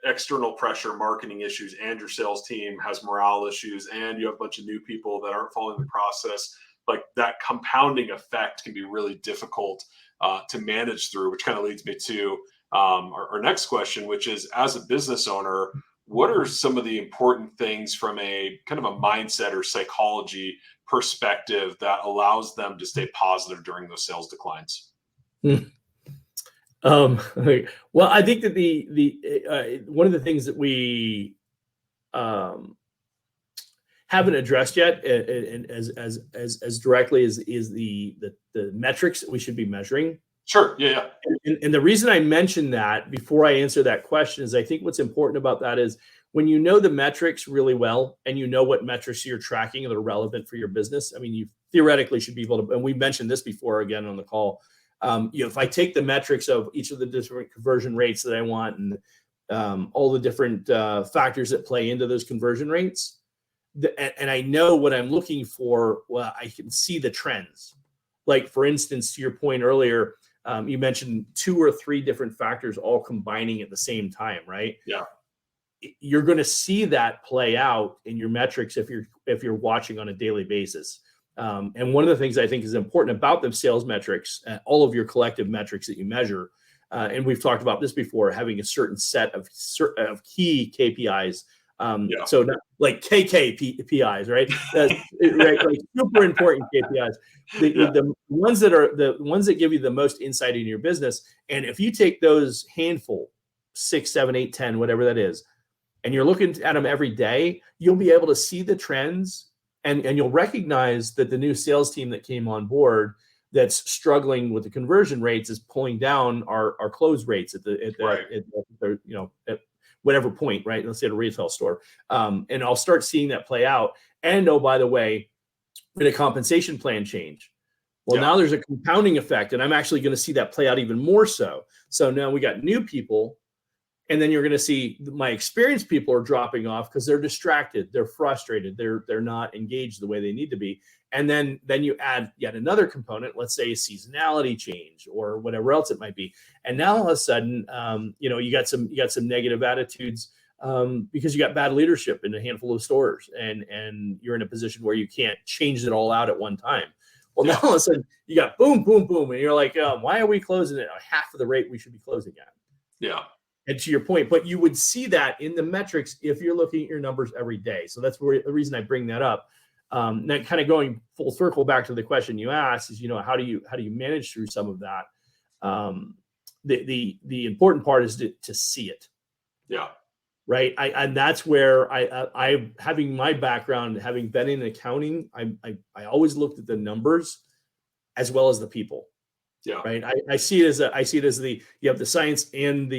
[SPEAKER 1] external pressure, marketing issues, and your sales team has morale issues, and you have a bunch of new people that aren't following the process. Like, that compounding effect can be really difficult to manage through, which kind of leads me to our next question, which is, as a business owner, what are some of the important things from a kind of a mindset or psychology perspective that allows them to stay positive during those sales declines?
[SPEAKER 2] Well, I think that the one of the things that we haven't addressed yet, and as directly is the metrics that we should be measuring.
[SPEAKER 1] Sure. Yeah.
[SPEAKER 2] And the reason I mentioned that before I answer that question is I think what's important about that is when you know the metrics really well, and you know what metrics you're tracking that are relevant for your business. I mean, you theoretically should be able to, and we mentioned this before again on the call. If I take the metrics of each of the different conversion rates that I want, and all the different factors that play into those conversion rates, and I know what I'm looking for, well, I can see the trends. Like, for instance, to your point earlier, you mentioned 2 or 3 different factors all combining at the same time, right?
[SPEAKER 1] Yeah.
[SPEAKER 2] You're going to see that play out in your metrics if you're watching on a daily basis. And one of the things I think is important about the sales metrics, all of your collective metrics that you measure, and we've talked about this before, having a certain set of key KPIs. So not like KKPIs, right? Right, like super important KPIs. The ones that give you the most insight in your business. And if you take those handful, 6, 7, 8, 10, whatever that is, and you're looking at them every day, you'll be able to see the trends, and you'll recognize that the new sales team that came on board that's struggling with the conversion rates is pulling down our close rates at whatever point, right? Let's say at a retail store. And I'll start seeing that play out. And oh, by the way, with a compensation plan change. Well, now there's a compounding effect, and I'm actually going to see that play out even more so. So now we got new people, and then you're going to see my experienced people are dropping off because they're distracted, they're frustrated, they're not engaged the way they need to be. And then you add yet another component, let's say a seasonality change or whatever else it might be. And now all of a sudden, you got some negative attitudes because you got bad leadership in a handful of stores, and you're in a position where you can't change it all out at one time. Well, now all of a sudden you got boom, boom, boom, and you're like, why are we closing it at half of the rate we should be closing at?
[SPEAKER 1] Yeah.
[SPEAKER 2] And to your point, but you would see that in the metrics if you're looking at your numbers every day. So that's the reason I bring that up. Now, kind of going full circle back to the question you asked is, how do you manage through some of that? The important part is to see it.
[SPEAKER 1] Yeah.
[SPEAKER 2] Right. And that's where I having my background, having been in accounting, I always looked at the numbers as well as the people.
[SPEAKER 1] Yeah.
[SPEAKER 2] Right. I see it as you have the science and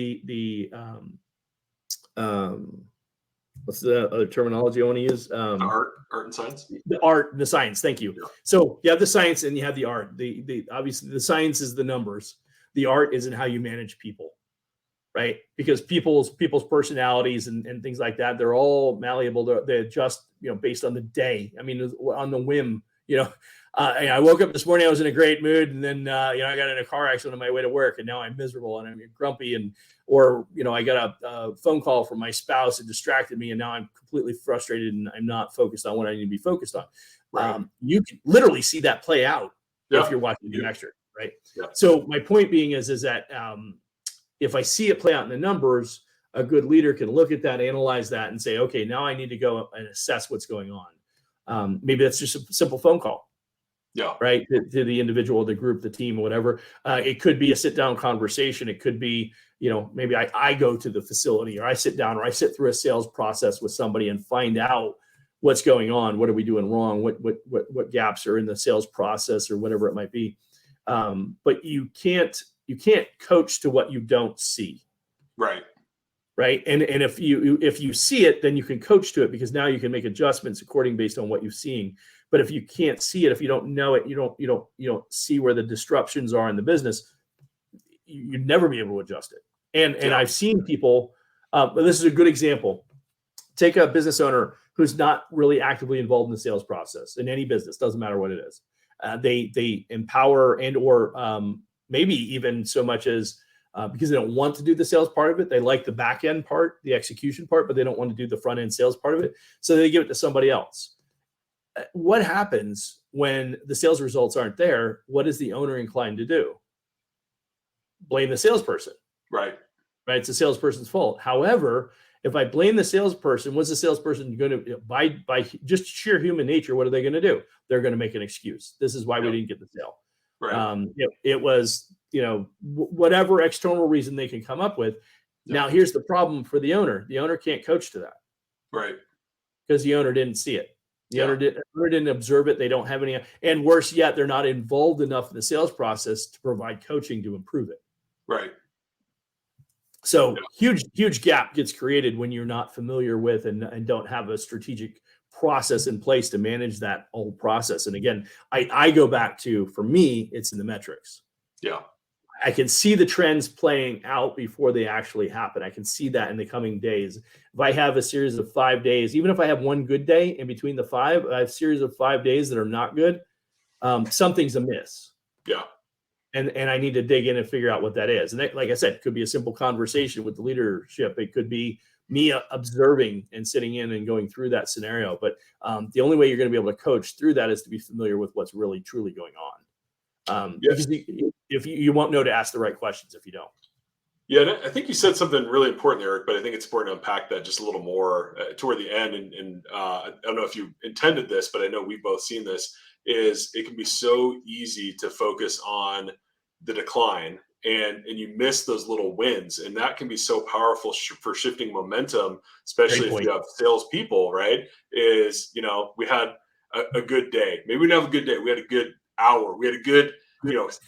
[SPEAKER 2] what's the other terminology I want to use?
[SPEAKER 1] Art and science.
[SPEAKER 2] The art and the science. Thank you.
[SPEAKER 1] Yeah.
[SPEAKER 2] So you have the science and you have the art. The obviously the science is the numbers. The art is in how you manage people, right? Because people's personalities and things like that, they're all malleable. They adjust, based on the day. I mean, on the whim. I woke up this morning, I was in a great mood, and then I got in a car accident on my way to work, and now I'm miserable and I'm grumpy, or I got a phone call from my spouse that distracted me, and now I'm completely frustrated and I'm not focused on what I need to be focused on.
[SPEAKER 1] Right.
[SPEAKER 2] You can literally see that play out if you're watching the metric, right?
[SPEAKER 1] Yeah.
[SPEAKER 2] So my point being is that if I see it play out in the numbers, a good leader can look at that, analyze that, and say, okay, now I need to go and assess what's going on. Maybe that's just a simple phone call.
[SPEAKER 1] Yeah.
[SPEAKER 2] Right. To the individual, the group, the team, or whatever. It could be a sit down conversation. It could be, maybe I go to the facility, or I sit down, or I sit through a sales process with somebody and find out what's going on. What are we doing wrong? What gaps are in the sales process, or whatever it might be. But you can't coach to what you don't see.
[SPEAKER 1] Right.
[SPEAKER 2] Right. And if you see it, then you can coach to it, because now you can make adjustments based on what you're seeing. But if you can't see it, if you don't know it, you don't see where the disruptions are in the business, you'd never be able to adjust it. And I've seen people, but this is a good example. Take a business owner who's not really actively involved in the sales process in any business, doesn't matter what it is. They empower or maybe even so much as because they don't want to do the sales part of it. They like the back end part, the execution part, but they don't want to do the front end sales part of it. So they give it to somebody else. What happens when the sales results aren't there? What is the owner inclined to do? Blame the salesperson.
[SPEAKER 1] Right.
[SPEAKER 2] It's the salesperson's fault. However, if I blame the salesperson, what's the salesperson going to, by just sheer human nature, what are they going to do? They're going to make an excuse. This is why we didn't get the sale.
[SPEAKER 1] Right.
[SPEAKER 2] It was, whatever external reason they can come up with. Yeah. Now, here's the problem for the owner. The owner can't coach to that.
[SPEAKER 1] Right.
[SPEAKER 2] Because the owner didn't see it. The owner didn't observe it. They don't have any, and worse yet, they're not involved enough in the sales process to provide coaching to improve it.
[SPEAKER 1] Right.
[SPEAKER 2] So huge gap gets created when you're not familiar with and don't have a strategic process in place to manage that whole process. And again, I go back to, for me, it's in the metrics.
[SPEAKER 1] Yeah.
[SPEAKER 2] I can see the trends playing out before they actually happen. I can see that in the coming days. If I have a series of 5 days, even if I have one good day in between the 5, I have a series of 5 days that are not good. Something's amiss.
[SPEAKER 1] Yeah.
[SPEAKER 2] And I need to dig in and figure out what that is. And that, like I said, it could be a simple conversation with the leadership. It could be me observing and sitting in and going through that scenario. But the only way you're going to be able to coach through that is to be familiar with what's really, truly going on. Because if you won't know to ask the right questions if you don't.
[SPEAKER 1] Yeah, I think you said something really important, Eric, but I think it's important to unpack that just a little more toward the end. And I don't know if you intended this, but I know we've both seen this, is it can be so easy to focus on the decline and you miss those little wins. And that can be so powerful for shifting momentum, especially if you have salespeople, right? Is, we had a good day. Maybe we didn't have a good day. We had a good hour. We had a good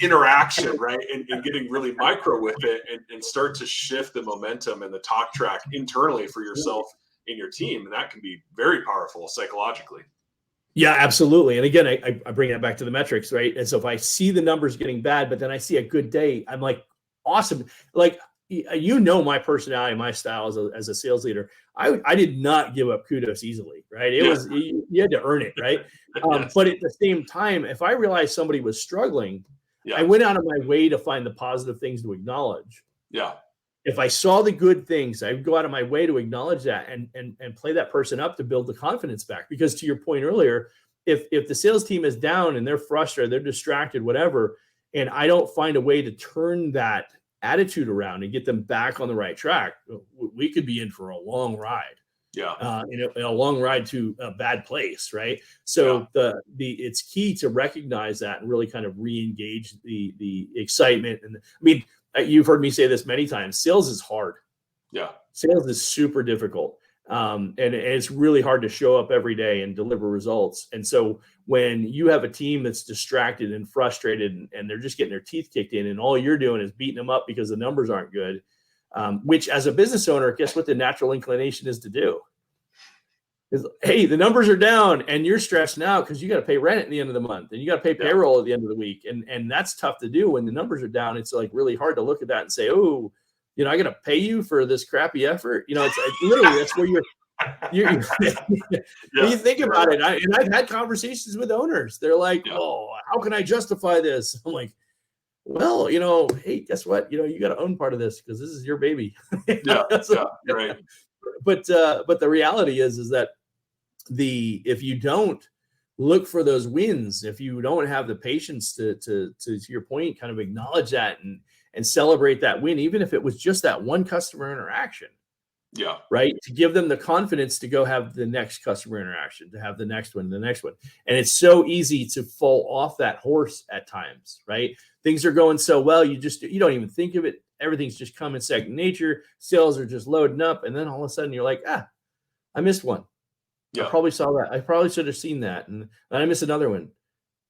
[SPEAKER 1] interaction, right? And getting really micro with it and start to shift the momentum and the talk track internally for yourself and your team. And that can be very powerful psychologically.
[SPEAKER 2] Yeah, absolutely. And again, I bring that back to the metrics, right? And so if I see the numbers getting bad, but then I see a good day, I'm like, awesome. Like, my personality, my style as a sales leader, I did not give up kudos easily, right? It was, you had to earn it, right?
[SPEAKER 1] Yes.
[SPEAKER 2] But at the same time, if I realized somebody was struggling, I went out of my way to find the positive things to acknowledge.
[SPEAKER 1] Yeah.
[SPEAKER 2] If I saw the good things, I'd go out of my way to acknowledge that and play that person up to build the confidence back. Because to your point earlier, if the sales team is down and they're frustrated, they're distracted, whatever, and I don't find a way to turn that attitude around and get them back on the right track, we could be in for a long ride.
[SPEAKER 1] Yeah.
[SPEAKER 2] In a long ride to a bad place, right? So it's key to recognize that and really kind of re-engage the excitement. And I mean, you've heard me say this many times, sales is hard.
[SPEAKER 1] Yeah.
[SPEAKER 2] Sales is super difficult. And it's really hard to show up every day and deliver results. And so when you have a team that's distracted and frustrated and they're just getting their teeth kicked in, and all you're doing is beating them up because the numbers aren't good, which as a business owner, guess what the natural inclination is to do? Is, hey, the numbers are down and you're stressed now because you got to pay rent at the end of the month and you got to pay payroll at the end of the week. And that's tough to do when the numbers are down. It's like really hard to look at that and say, oh, I got to pay you for this crappy effort. It's literally, that's where when you think about it. And I've had conversations with owners. They're like, oh, how can I justify this? I'm like, well, hey, guess what? You got to own part of this because this is your baby.
[SPEAKER 1] Right.
[SPEAKER 2] But the reality is that if you don't look for those wins, if you don't have the patience to your point, kind of acknowledge that and celebrate that win, even if it was just that one customer interaction.
[SPEAKER 1] Yeah.
[SPEAKER 2] Right. To give them the confidence to go have the next customer interaction, to have the next one. And it's so easy to fall off that horse at times, right? Things are going so well, you don't even think of it. Everything's just coming second nature. Sales are just loading up. And then all of a sudden you're like, I missed one. Yeah. I probably saw that. I probably should have seen that. And I missed another one.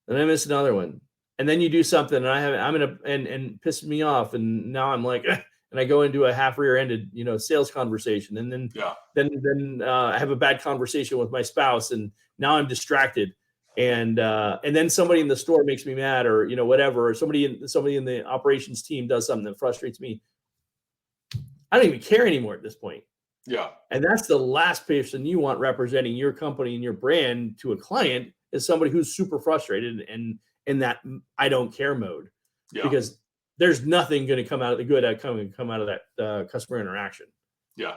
[SPEAKER 2] And I missed another one. And then you do something and pisses me off. And now I'm like, and I go into a half rear-ended, sales conversation. And then I have a bad conversation with my spouse and now I'm distracted. And then somebody in the store makes me mad or, whatever, or somebody in the operations team does something that frustrates me. I don't even care anymore at this point.
[SPEAKER 1] Yeah.
[SPEAKER 2] And that's the last person you want representing your company and your brand to a client is somebody who's super frustrated and in that I don't care mode. Yeah. Because there's nothing going to come out of the good come out of that customer interaction.
[SPEAKER 1] Yeah.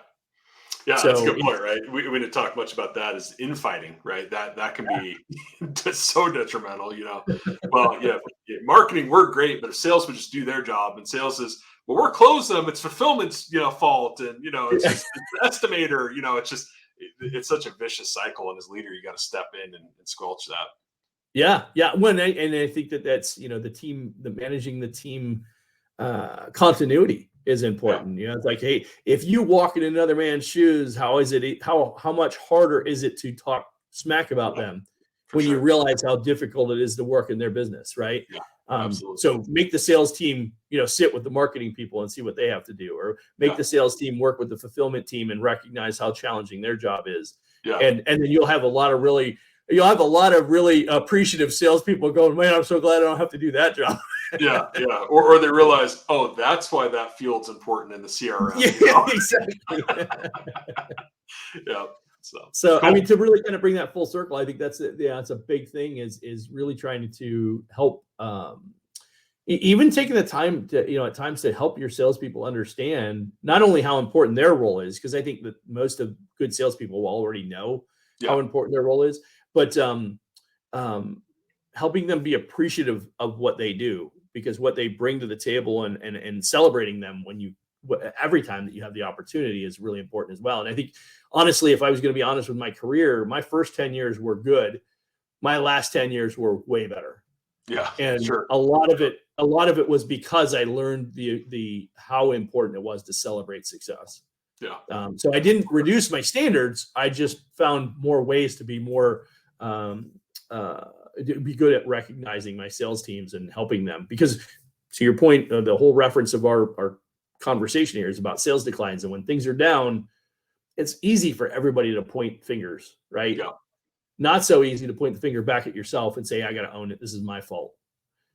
[SPEAKER 1] Yeah, so, that's a good point, right? We didn't talk much about that as infighting, right? That can be so detrimental, Well, marketing, we're great, but if sales would just do their job and sales is, well, we're closing them, it's fulfillment's, fault. And, it's just it's the estimator, it's such a vicious cycle. And as leader, you got to step in and squelch that.
[SPEAKER 2] Yeah. Yeah. I think that's, managing the team continuity is important. It's like, hey, if you walk in another man's shoes, how much harder is it to talk smack about them when you realize how difficult it is to work in their business, right?
[SPEAKER 1] Yeah, absolutely.
[SPEAKER 2] So make the sales team, sit with the marketing people and see what they have to do, or make the sales team work with the fulfillment team and recognize how challenging their job is. Yeah. And then you'll have a lot of really appreciative salespeople going, man, I'm so glad I don't have to do that job.
[SPEAKER 1] Yeah. Or they realize, oh, that's why that field's important in the CRM.
[SPEAKER 2] Yeah, exactly.
[SPEAKER 1] Yeah.
[SPEAKER 2] So cool. To really kind of bring that full circle, I think that's a big thing is really trying to help, even taking the time to, at times to help your salespeople understand not only how important their role is, because I think that most of good salespeople will already know how important their role is, but helping them be appreciative of what they do, because what they bring to the table and celebrating them every time that you have the opportunity is really important as well. And I think, honestly, if I was going to be honest with my career, my first 10 years were good. My last 10 years were way better.
[SPEAKER 1] Yeah.
[SPEAKER 2] And a lot of it was because I learned the how important it was to celebrate success.
[SPEAKER 1] Yeah.
[SPEAKER 2] So I didn't reduce my standards. I just found more ways to be more, be good at recognizing my sales teams and helping them, because to your point, the whole reference of our conversation here is about sales declines. And when things are down, it's easy for everybody to point fingers, right?
[SPEAKER 1] Yeah.
[SPEAKER 2] Not so easy to point the finger back at yourself and say, I got to own it. This is my fault.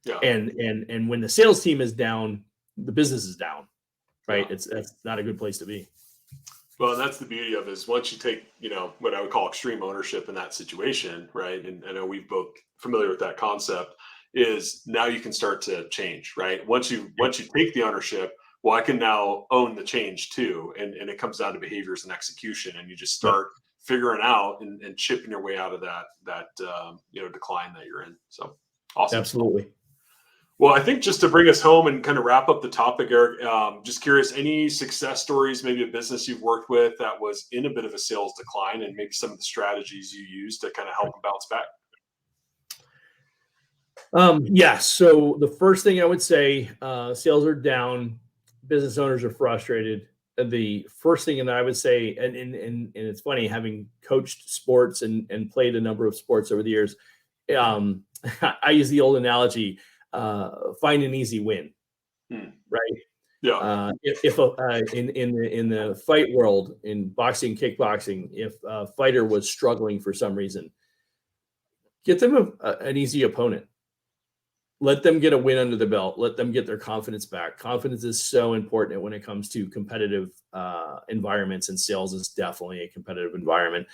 [SPEAKER 1] Yeah.
[SPEAKER 2] And when the sales team is down, the business is down, right? Yeah. That's not a good place to be.
[SPEAKER 1] Well, and that's the beauty of it, is once you take, what I would call extreme ownership in that situation, right? And I know we've both familiar with that concept, is now you can start to change, right? Once you take the ownership, well, I can now own the change too. And it comes down to behaviors and execution, and you just start figuring out and chipping your way out of that decline that you're in. So awesome.
[SPEAKER 2] Absolutely.
[SPEAKER 1] Well, I think just to bring us home and kind of wrap up the topic, Eric, just curious, any success stories, maybe a business you've worked with that was in a bit of a sales decline, and maybe some of the strategies you used to kind of help them bounce back?
[SPEAKER 2] So the first thing I would say, sales are down, business owners are frustrated. the first thing that I would say, and it's funny, having coached sports and played a number of sports over the years, I use the old analogy, find an easy win,
[SPEAKER 1] Hmm.
[SPEAKER 2] right?
[SPEAKER 1] Yeah.
[SPEAKER 2] If in the fight world, in boxing, kickboxing, if a fighter was struggling for some reason, get them an easy opponent. Let them get a win under the belt. Let them get their confidence back. Confidence is so important when it comes to competitive environments, and sales is definitely a competitive environment.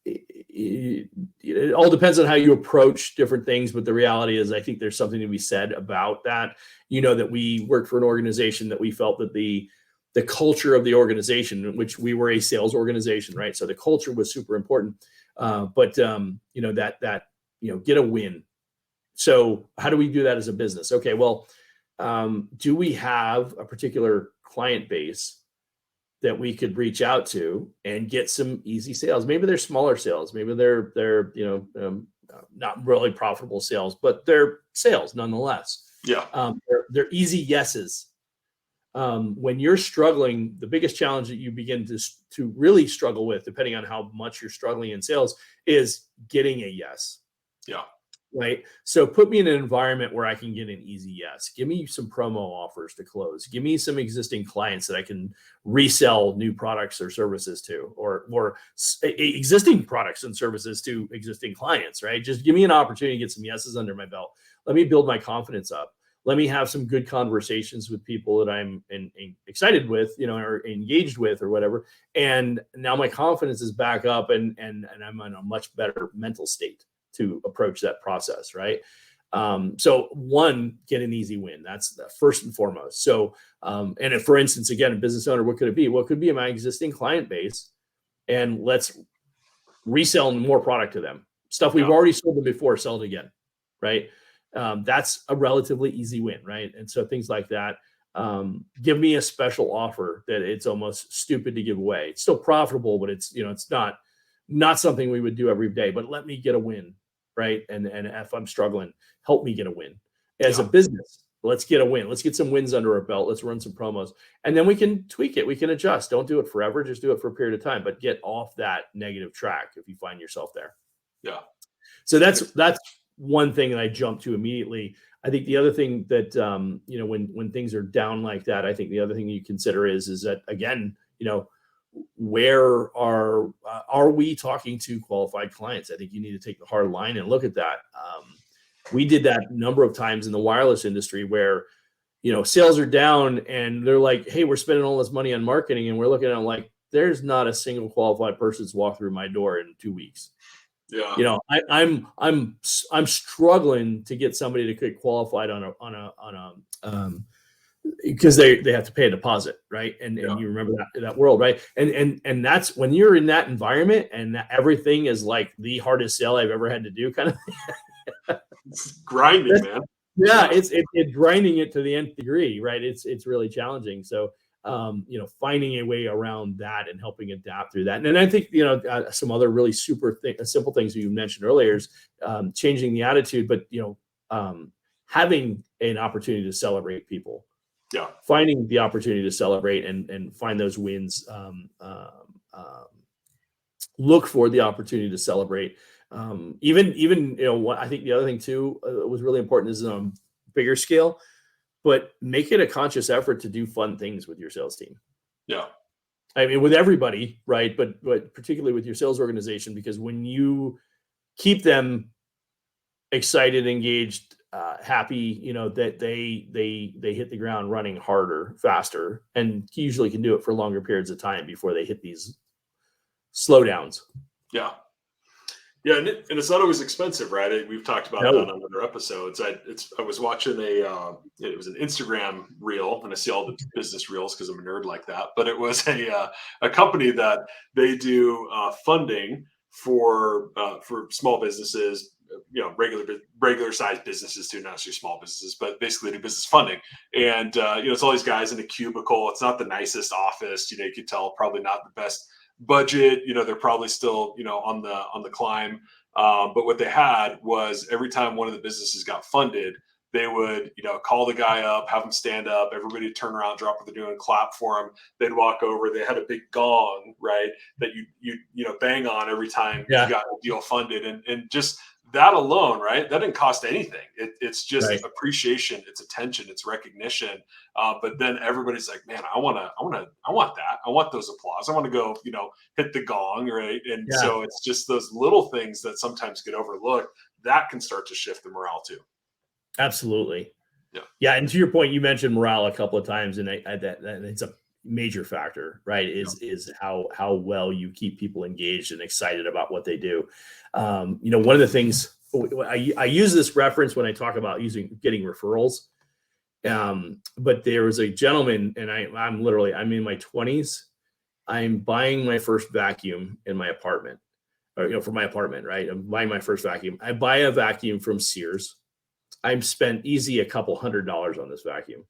[SPEAKER 2] It all depends on how you approach different things, but the reality is, I think there's something to be said about that. That we worked for an organization that we felt that the culture of the organization, in which we were a sales organization, right? So the culture was super important. But that get a win. So how do we do that as a business? Okay, well, do we have a particular client base that we could reach out to and get some easy sales? Maybe they're smaller sales. Maybe they're not really profitable sales, but they're sales nonetheless.
[SPEAKER 1] Yeah.
[SPEAKER 2] They're easy yeses. When you're struggling, the biggest challenge that you begin to really struggle with, depending on how much you're struggling in sales, is getting a yes.
[SPEAKER 1] Yeah.
[SPEAKER 2] Right. So put me in an environment where I can get an easy yes. Give me some promo offers to close. Give me some existing clients that I can resell new products or services to, or existing products and services to existing clients. Right. Just give me an opportunity to get some yeses under my belt. Let me build my confidence up. Let me have some good conversations with people that I'm excited with, or engaged with, or whatever. And now my confidence is back up, and I'm in a much better mental state to approach that process, right? So one, get an easy win. That's the first and foremost. So, and if, for instance, again, a business owner, what could it be? Well, it could be my existing client base, and let's resell more product to them. Stuff we've already sold them before, sell it again, right? That's a relatively easy win, right? And so things like that. Give me a special offer that it's almost stupid to give away. It's still profitable, but it's not something we would do every day. But let me get a win, right? And if I'm struggling, help me get a win. As a business, let's get a win. Let's get some wins under our belt. Let's run some promos, and then we can tweak it. We can adjust. Don't do it forever. Just do it for a period of time, but get off that negative track if you find yourself there.
[SPEAKER 1] Yeah.
[SPEAKER 2] So that's one thing that I jump to immediately. I think the other thing that when things are down like that, I think the other thing you consider is that, again, where are we talking to qualified clients? I think you need to take the hard line and look at that. We did that a number of times in the wireless industry where sales are down and they're like, hey, we're spending all this money on marketing, and we're looking at them like, there's not a single qualified person that's walked through my door in 2 weeks.
[SPEAKER 1] Yeah.
[SPEAKER 2] I'm struggling to get somebody to get qualified on a because they have to pay a deposit, right? And you remember that world, right? And that's when you're in that environment and everything is like the hardest sale I've ever had to do, kind of.
[SPEAKER 1] It's grinding, man.
[SPEAKER 2] Yeah, it's grinding it to the nth degree, right? It's really challenging. So finding a way around that and helping adapt through that. And I think some other really simple things you mentioned earlier is changing the attitude, but having an opportunity to celebrate people.
[SPEAKER 1] Yeah.
[SPEAKER 2] Finding the opportunity to celebrate and find those wins. Look for the opportunity to celebrate. Even what I think the other thing too was really important is bigger scale, but make it a conscious effort to do fun things with your sales team.
[SPEAKER 1] Yeah.
[SPEAKER 2] I mean, with everybody, right? But particularly with your sales organization, because when you keep them excited, engaged, happy, that they hit the ground running harder, faster, and usually can do it for longer periods of time before they hit these slowdowns.
[SPEAKER 1] Yeah. Yeah, and it's not always expensive, right? We've talked about that on other episodes. I was watching it was an Instagram reel, and I see all the business reels because I'm a nerd like that. But it was a company that they do funding for small businesses, regular sized businesses too, not necessarily small businesses, but basically do business funding. And it's all these guys in a cubicle. It's not the nicest office. You could tell probably not the best budget. They're probably still on the climb. But what they had was every time one of the businesses got funded, they would, call the guy up, have him stand up, everybody would turn around, drop what they're doing, clap for him. They'd walk over. They had a big gong, right, that you bang on every time you got a deal funded, and just that alone, right? That didn't cost anything. It's just appreciation, it's attention, it's recognition. But then everybody's like, man, I want that. I want those applause. I want to go, hit the gong, right? And so it's just those little things that sometimes get overlooked that can start to shift the morale too.
[SPEAKER 2] Absolutely.
[SPEAKER 1] Yeah.
[SPEAKER 2] Yeah. And to your point, you mentioned morale a couple of times, and that it's a major factor, right? Is how well you keep people engaged and excited about what they do. One of the things I use this reference when I talk about getting referrals. But there was a gentleman, and I'm in my 20s. I'm buying my first vacuum in my apartment, or for my apartment, right? I'm buying my first vacuum. I buy a vacuum from Sears. I've spent easy a couple $100 on this vacuum.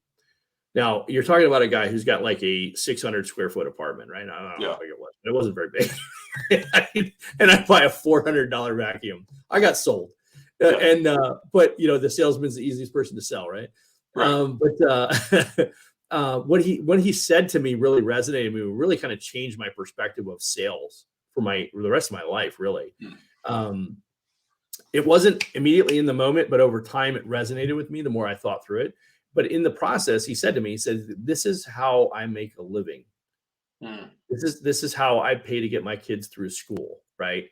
[SPEAKER 2] Now you're talking about a guy who's got like a 600 square foot apartment, right? I don't know how big it was, but it wasn't very big. And I buy a $400 vacuum. I got sold. But the salesman's the easiest person to sell, right? What he said to me really resonated with me, really kind of changed my perspective of sales for the rest of my life, really. It wasn't immediately in the moment, but over time it resonated with me the more I thought through it. But in the process, he said to me, this is how I make a living. This is how I pay to get my kids through school, right?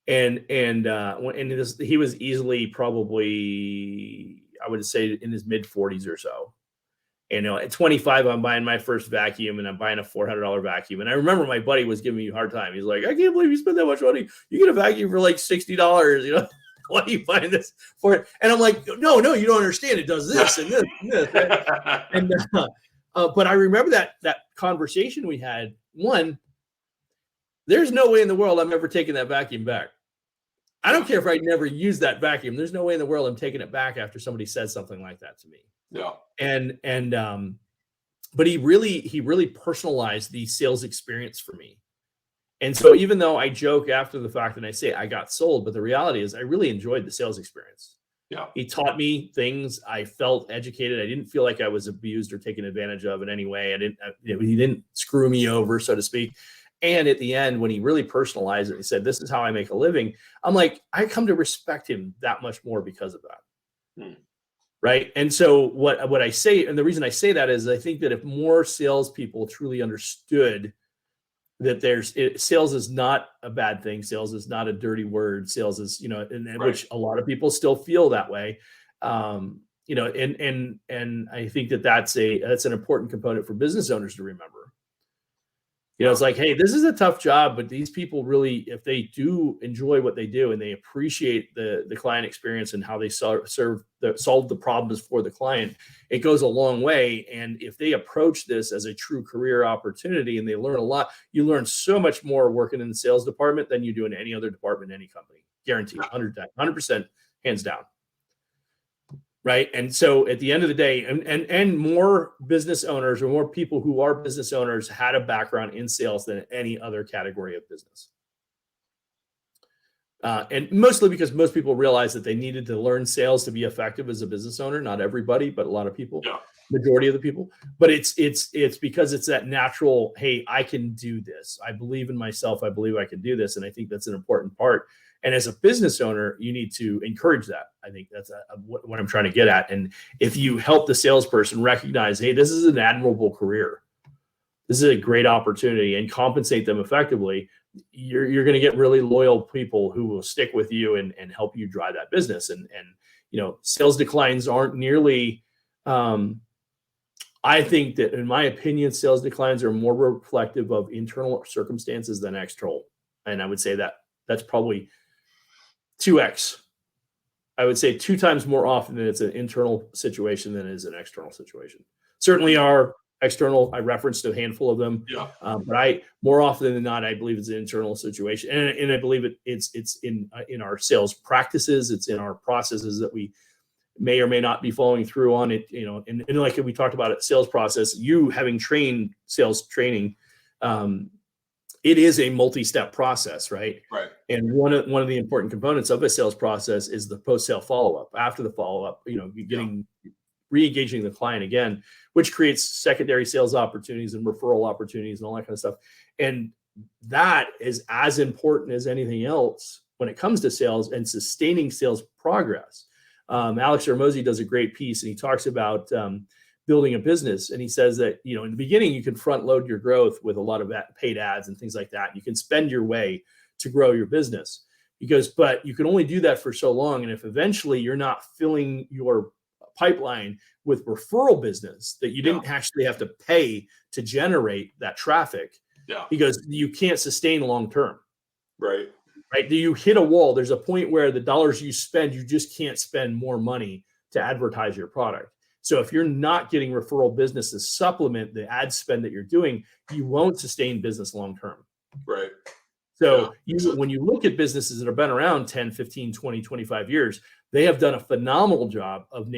[SPEAKER 2] And he was easily probably, I would say, in his mid 40s or so. And at 25, I'm buying my first vacuum, and I'm buying a $400 vacuum. And I remember my buddy was giving me a hard time. He's like, I can't believe you spent that much money. You get a vacuum for like $60. Why are you buying this for it? And I'm like, no, you don't understand. It does this and this and this. Right? And but I remember that conversation we had. One, there's no way in the world I'm ever taking that vacuum back. I don't care if I never use that vacuum. There's no way in the world I'm taking it back after somebody says something like that to me.
[SPEAKER 1] Yeah.
[SPEAKER 2] But he really personalized the sales experience for me. And so even though I joke after the fact and I say I got sold, but the reality is I really enjoyed the sales experience.
[SPEAKER 1] Yeah.
[SPEAKER 2] He taught me things. I felt educated. I didn't feel like I was abused or taken advantage of in any way. He didn't screw me over, so to speak. And at the end, when he really personalized it, he said, this is how I make a living. I'm like, I come to respect him that much more because of that. Right. And so what I say, and the reason I say that is I think that if more salespeople truly understood that sales is not a bad thing. Sales is not a dirty word. Sales is, which a lot of people still feel that way. And I think that's an important component for business owners to remember. It's like, hey, this is a tough job, but these people really, if they do enjoy what they do and they appreciate the client experience and how they solve the problems for the client, it goes a long way. And if they approach this as a true career opportunity and they learn a lot, you learn so much more working in the sales department than you do in any other department, any company. Guaranteed, 100%, hands down. Right. And so at the end of the day, and more business owners or more people who are business owners had a background in sales than any other category of business. And mostly because most people realized that they needed to learn sales to be effective as a business owner. Not everybody, but a lot of people, majority of the people. But it's because it's that natural, hey, I can do this. I believe in myself. I believe I can do this. And I think that's an important part. And as a business owner, you need to encourage that. I think that's what I'm trying to get at. And if you help the salesperson recognize, hey, this is an admirable career, this is a great opportunity, and compensate them effectively, you're going to get really loyal people who will stick with you and help you drive that business. And sales declines aren't nearly. I think that, in my opinion, sales declines are more reflective of internal circumstances than external. And I would say that that's probably 2x. I would say 2 times more often that it's an internal situation than it is an external situation. Certainly our external, I referenced a handful of them, but more often than not, I believe it's an internal situation. And I believe it's in our sales practices. It's in our processes that we may or may not be following through on it, and like we talked about it, sales process, you having trained sales training, it is a multi-step process, right?
[SPEAKER 1] Right.
[SPEAKER 2] And one of the important components of a sales process is the post-sale follow-up. After the follow-up, re-engaging the client again, which creates secondary sales opportunities and referral opportunities and all that kind of stuff. And that is as important as anything else when it comes to sales and sustaining sales progress. Alex Hormozi does a great piece, and he talks about building a business. And he says that, in the beginning, you can front load your growth with a lot of paid ads and things like that. You can spend your way to grow your business but you can only do that for so long. And if eventually you're not filling your pipeline with referral business that you didn't actually have to pay to generate that traffic, because you can't sustain long-term.
[SPEAKER 1] Right.
[SPEAKER 2] You hit a wall. There's a point where the dollars you spend, you just can't spend more money to advertise your product. So if you're not getting referral business to supplement the ad spend that you're doing, you won't sustain business long-term.
[SPEAKER 1] Right.
[SPEAKER 2] So when you look at businesses that have been around 10, 15, 20, 25 years, they have done a phenomenal job of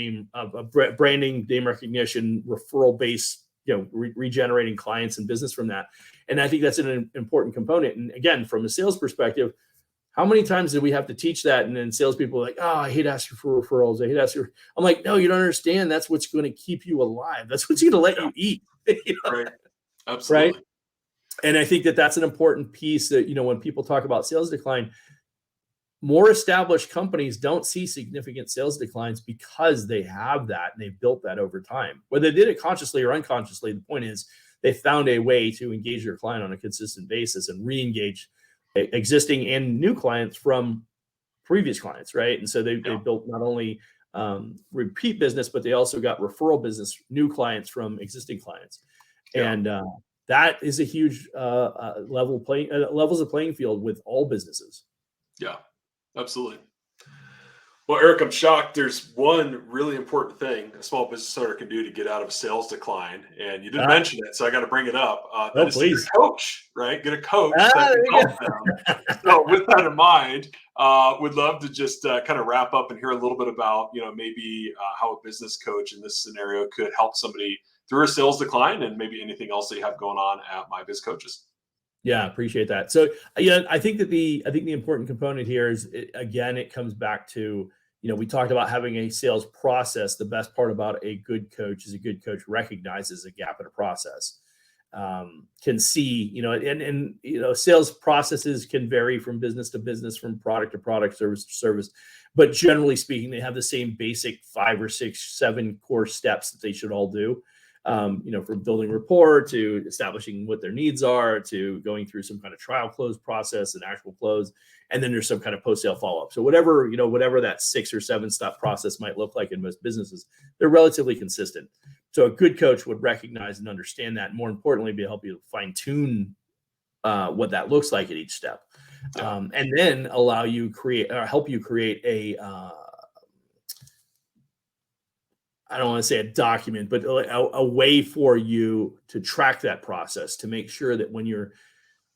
[SPEAKER 2] branding, name recognition, referral-based, regenerating clients and business from that. And I think that's an important component. And again, from a sales perspective, how many times did we have to teach that? And then salespeople are like, oh, I hate asking for referrals. I hate asking. I'm like, no, you don't understand. That's what's going to keep you alive. That's what's going to let you eat.
[SPEAKER 1] Right. Absolutely.
[SPEAKER 2] Right. And I think that that's an important piece that, when people talk about sales decline, more established companies don't see significant sales declines because they have that and they've built that over time. Whether they did it consciously or unconsciously, the point is they found a way to engage their client on a consistent basis and re-engage existing and new clients from previous clients, right? And so they built not only repeat business, but they also got referral business, new clients from existing clients. And that is a huge levels the playing field with all businesses.
[SPEAKER 1] Yeah, absolutely. Well, Eric, I'm shocked. There's one really important thing a small business owner can do to get out of a sales decline, and you didn't mention it, so I got to bring it up. That is
[SPEAKER 2] please.
[SPEAKER 1] Get a coach, right? Get a coach that can help them. So, with that in mind, would love to just kind of wrap up and hear a little bit about, maybe how a business coach in this scenario could help somebody through a sales decline, and maybe anything else that you have going on at My Biz Coaches.
[SPEAKER 2] Yeah, appreciate that. So I think that the important component here is, it comes back to, we talked about having a sales process. The best part about a good coach is a good coach recognizes a gap in a process, can see, and sales processes can vary from business to business, from product to product, service to service. But generally speaking, they have the same basic 5 or 6, 7 core steps that they should all do. From building rapport to establishing what their needs are, to going through some kind of trial close process and actual close. And then there's some kind of post-sale follow-up. So whatever that 6 or 7 step process might look like in most businesses, they're relatively consistent. So a good coach would recognize and understand that, and more importantly, help you fine tune what that looks like at each step. And then help you create a, I don't want to say a document, but a way for you to track that process, to make sure that when you're,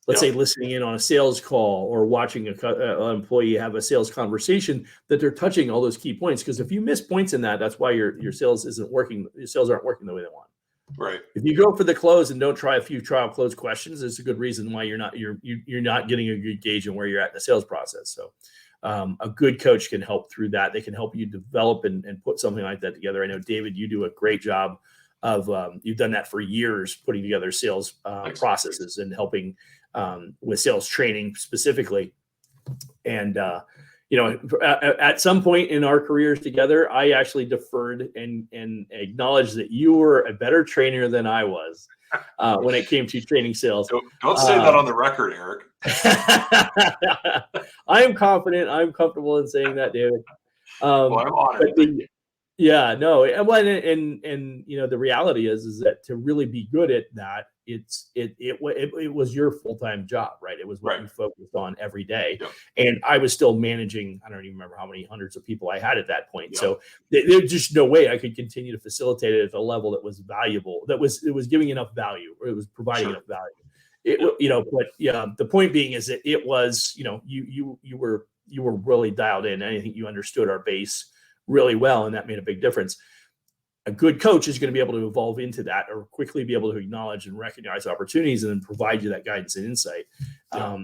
[SPEAKER 2] let's say, listening in on a sales call or watching an employee have a sales conversation, that they're touching all those key points. Because if you miss points in that, that's why your sales isn't working. Your sales aren't working the way they want.
[SPEAKER 1] Right.
[SPEAKER 2] If you go for the close and don't try a few trial close questions, it's a good reason why you're not getting a good gauge on where you're at in the sales process. So a good coach can help through that. They can help you develop and put something like that together. I know, David, you do a great job of, you've done that for years, putting together sales processes and helping with sales training specifically. And, at some point in our careers together, I actually deferred and acknowledged that you were a better trainer than I was when it came to training sales.
[SPEAKER 1] Don't say that on the record, Eric.
[SPEAKER 2] I am confident. I'm comfortable in saying that, David.
[SPEAKER 1] Well, I'm honored.
[SPEAKER 2] And the reality is that to really be good at that, it was your full-time job, right? It was what you focused on every day. Yep. And I was still managing, I don't even remember how many hundreds of people I had at that point. Yep. So there's just no way I could continue to facilitate it at a level that was valuable, it was giving enough value, or it was providing enough value. The point being is that it was, you were really dialed in. I think you understood our base really well, and that made a big difference. a good coach is going to be able to evolve into that, or quickly be able to acknowledge and recognize opportunities and then provide you that guidance and insight.
[SPEAKER 1] Yeah.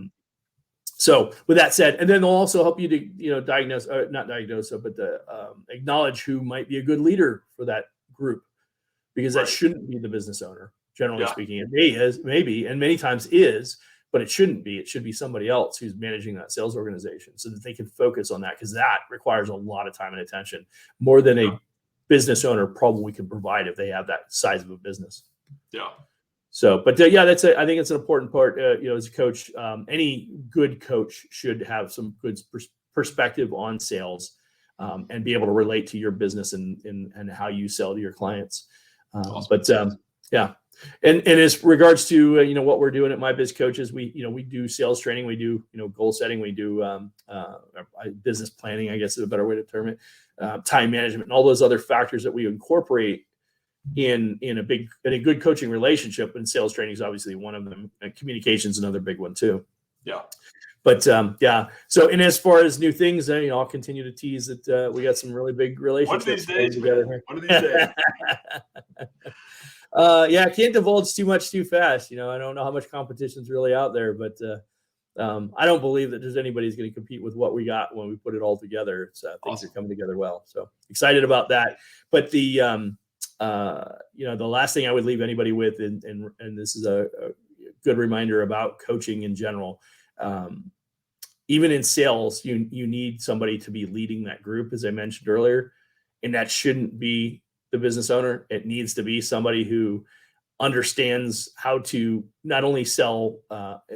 [SPEAKER 2] So with that said, and then they'll also help you to, diagnose, or not diagnose, but to acknowledge who might be a good leader for that group, because that shouldn't be the business owner, generally speaking. It maybe, and many times is, but it shouldn't be. It should be somebody else who's managing that sales organization, so that they can focus on that, because that requires a lot of time and attention, more than a business owner probably can provide if they have that size of a business.
[SPEAKER 1] Yeah.
[SPEAKER 2] So, but I think it's an important part. As a coach, any good coach should have some good perspective on sales, and be able to relate to your business and how you sell to your clients. Awesome. And as regards to what we're doing at My Biz Coaches, we do sales training, we do goal setting, we do business planning, I guess is a better way to term it, time management, and all those other factors that we incorporate in a good coaching relationship. And sales training is obviously one of them. And communication is another big one too. Yeah. But So, and as far as new things, I'll continue to tease that we got some really big relationships.
[SPEAKER 1] One of these days, man. One of these days.
[SPEAKER 2] I can't divulge too much too fast. I don't know how much competition's really out there, but I don't believe that there's anybody who's going to compete with what we got when we put it all together. Things are coming together well. So excited about that. But the last thing I would leave anybody with, and this is a good reminder about coaching in general. Even in sales, you need somebody to be leading that group, as I mentioned earlier, and that shouldn't be the business owner. It needs to be somebody who understands how to not only sell,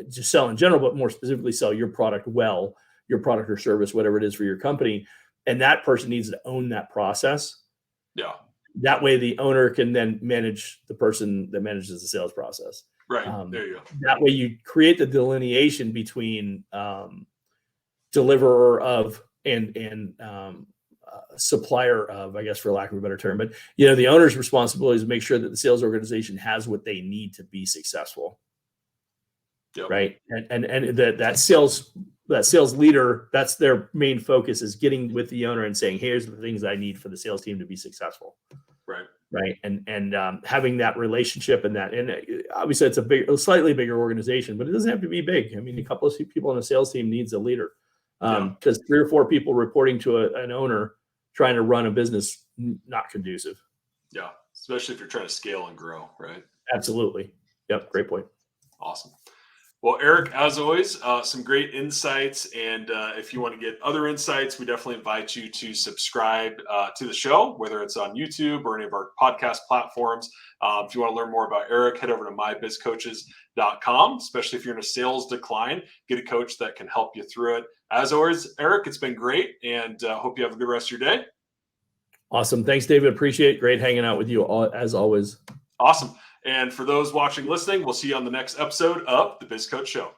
[SPEAKER 2] just sell in general, but more specifically sell your product well, your product or service, whatever it is for your company. And that person needs to own that process. Yeah. That way the owner can then manage the person that manages the sales process.
[SPEAKER 1] Right. There you go.
[SPEAKER 2] That way you create the delineation between deliverer of and supplier of, I guess, for lack of a better term. But, the owner's responsibility is to make sure that the sales organization has what they need to be successful. Yep. Right. And that sales leader, that's their main focus, is getting with the owner and saying, here's the things I need for the sales team to be successful. Right. And having that relationship and obviously it's a slightly bigger organization, but it doesn't have to be big. I mean, a couple of people on a sales team needs a leader, because 3 or 4 people reporting to an owner trying to run a business, not conducive. Yeah.
[SPEAKER 1] Especially if you're trying to scale and grow. Right.
[SPEAKER 2] Absolutely. Yep. Great point.
[SPEAKER 1] Awesome. Well, Eric, as always, some great insights. And if you want to get other insights, we definitely invite you to subscribe to the show, whether it's on YouTube or any of our podcast platforms. If you want to learn more about Eric, head over to mybizcoaches.com, especially if you're in a sales decline. Get a coach that can help you through it. As always, Eric, it's been great, and hope you have a good rest of your day.
[SPEAKER 2] Awesome. Thanks, David. Appreciate it. Great hanging out with you as always.
[SPEAKER 1] Awesome. And for those watching, listening, we'll see you on the next episode of The Biz Coach Show.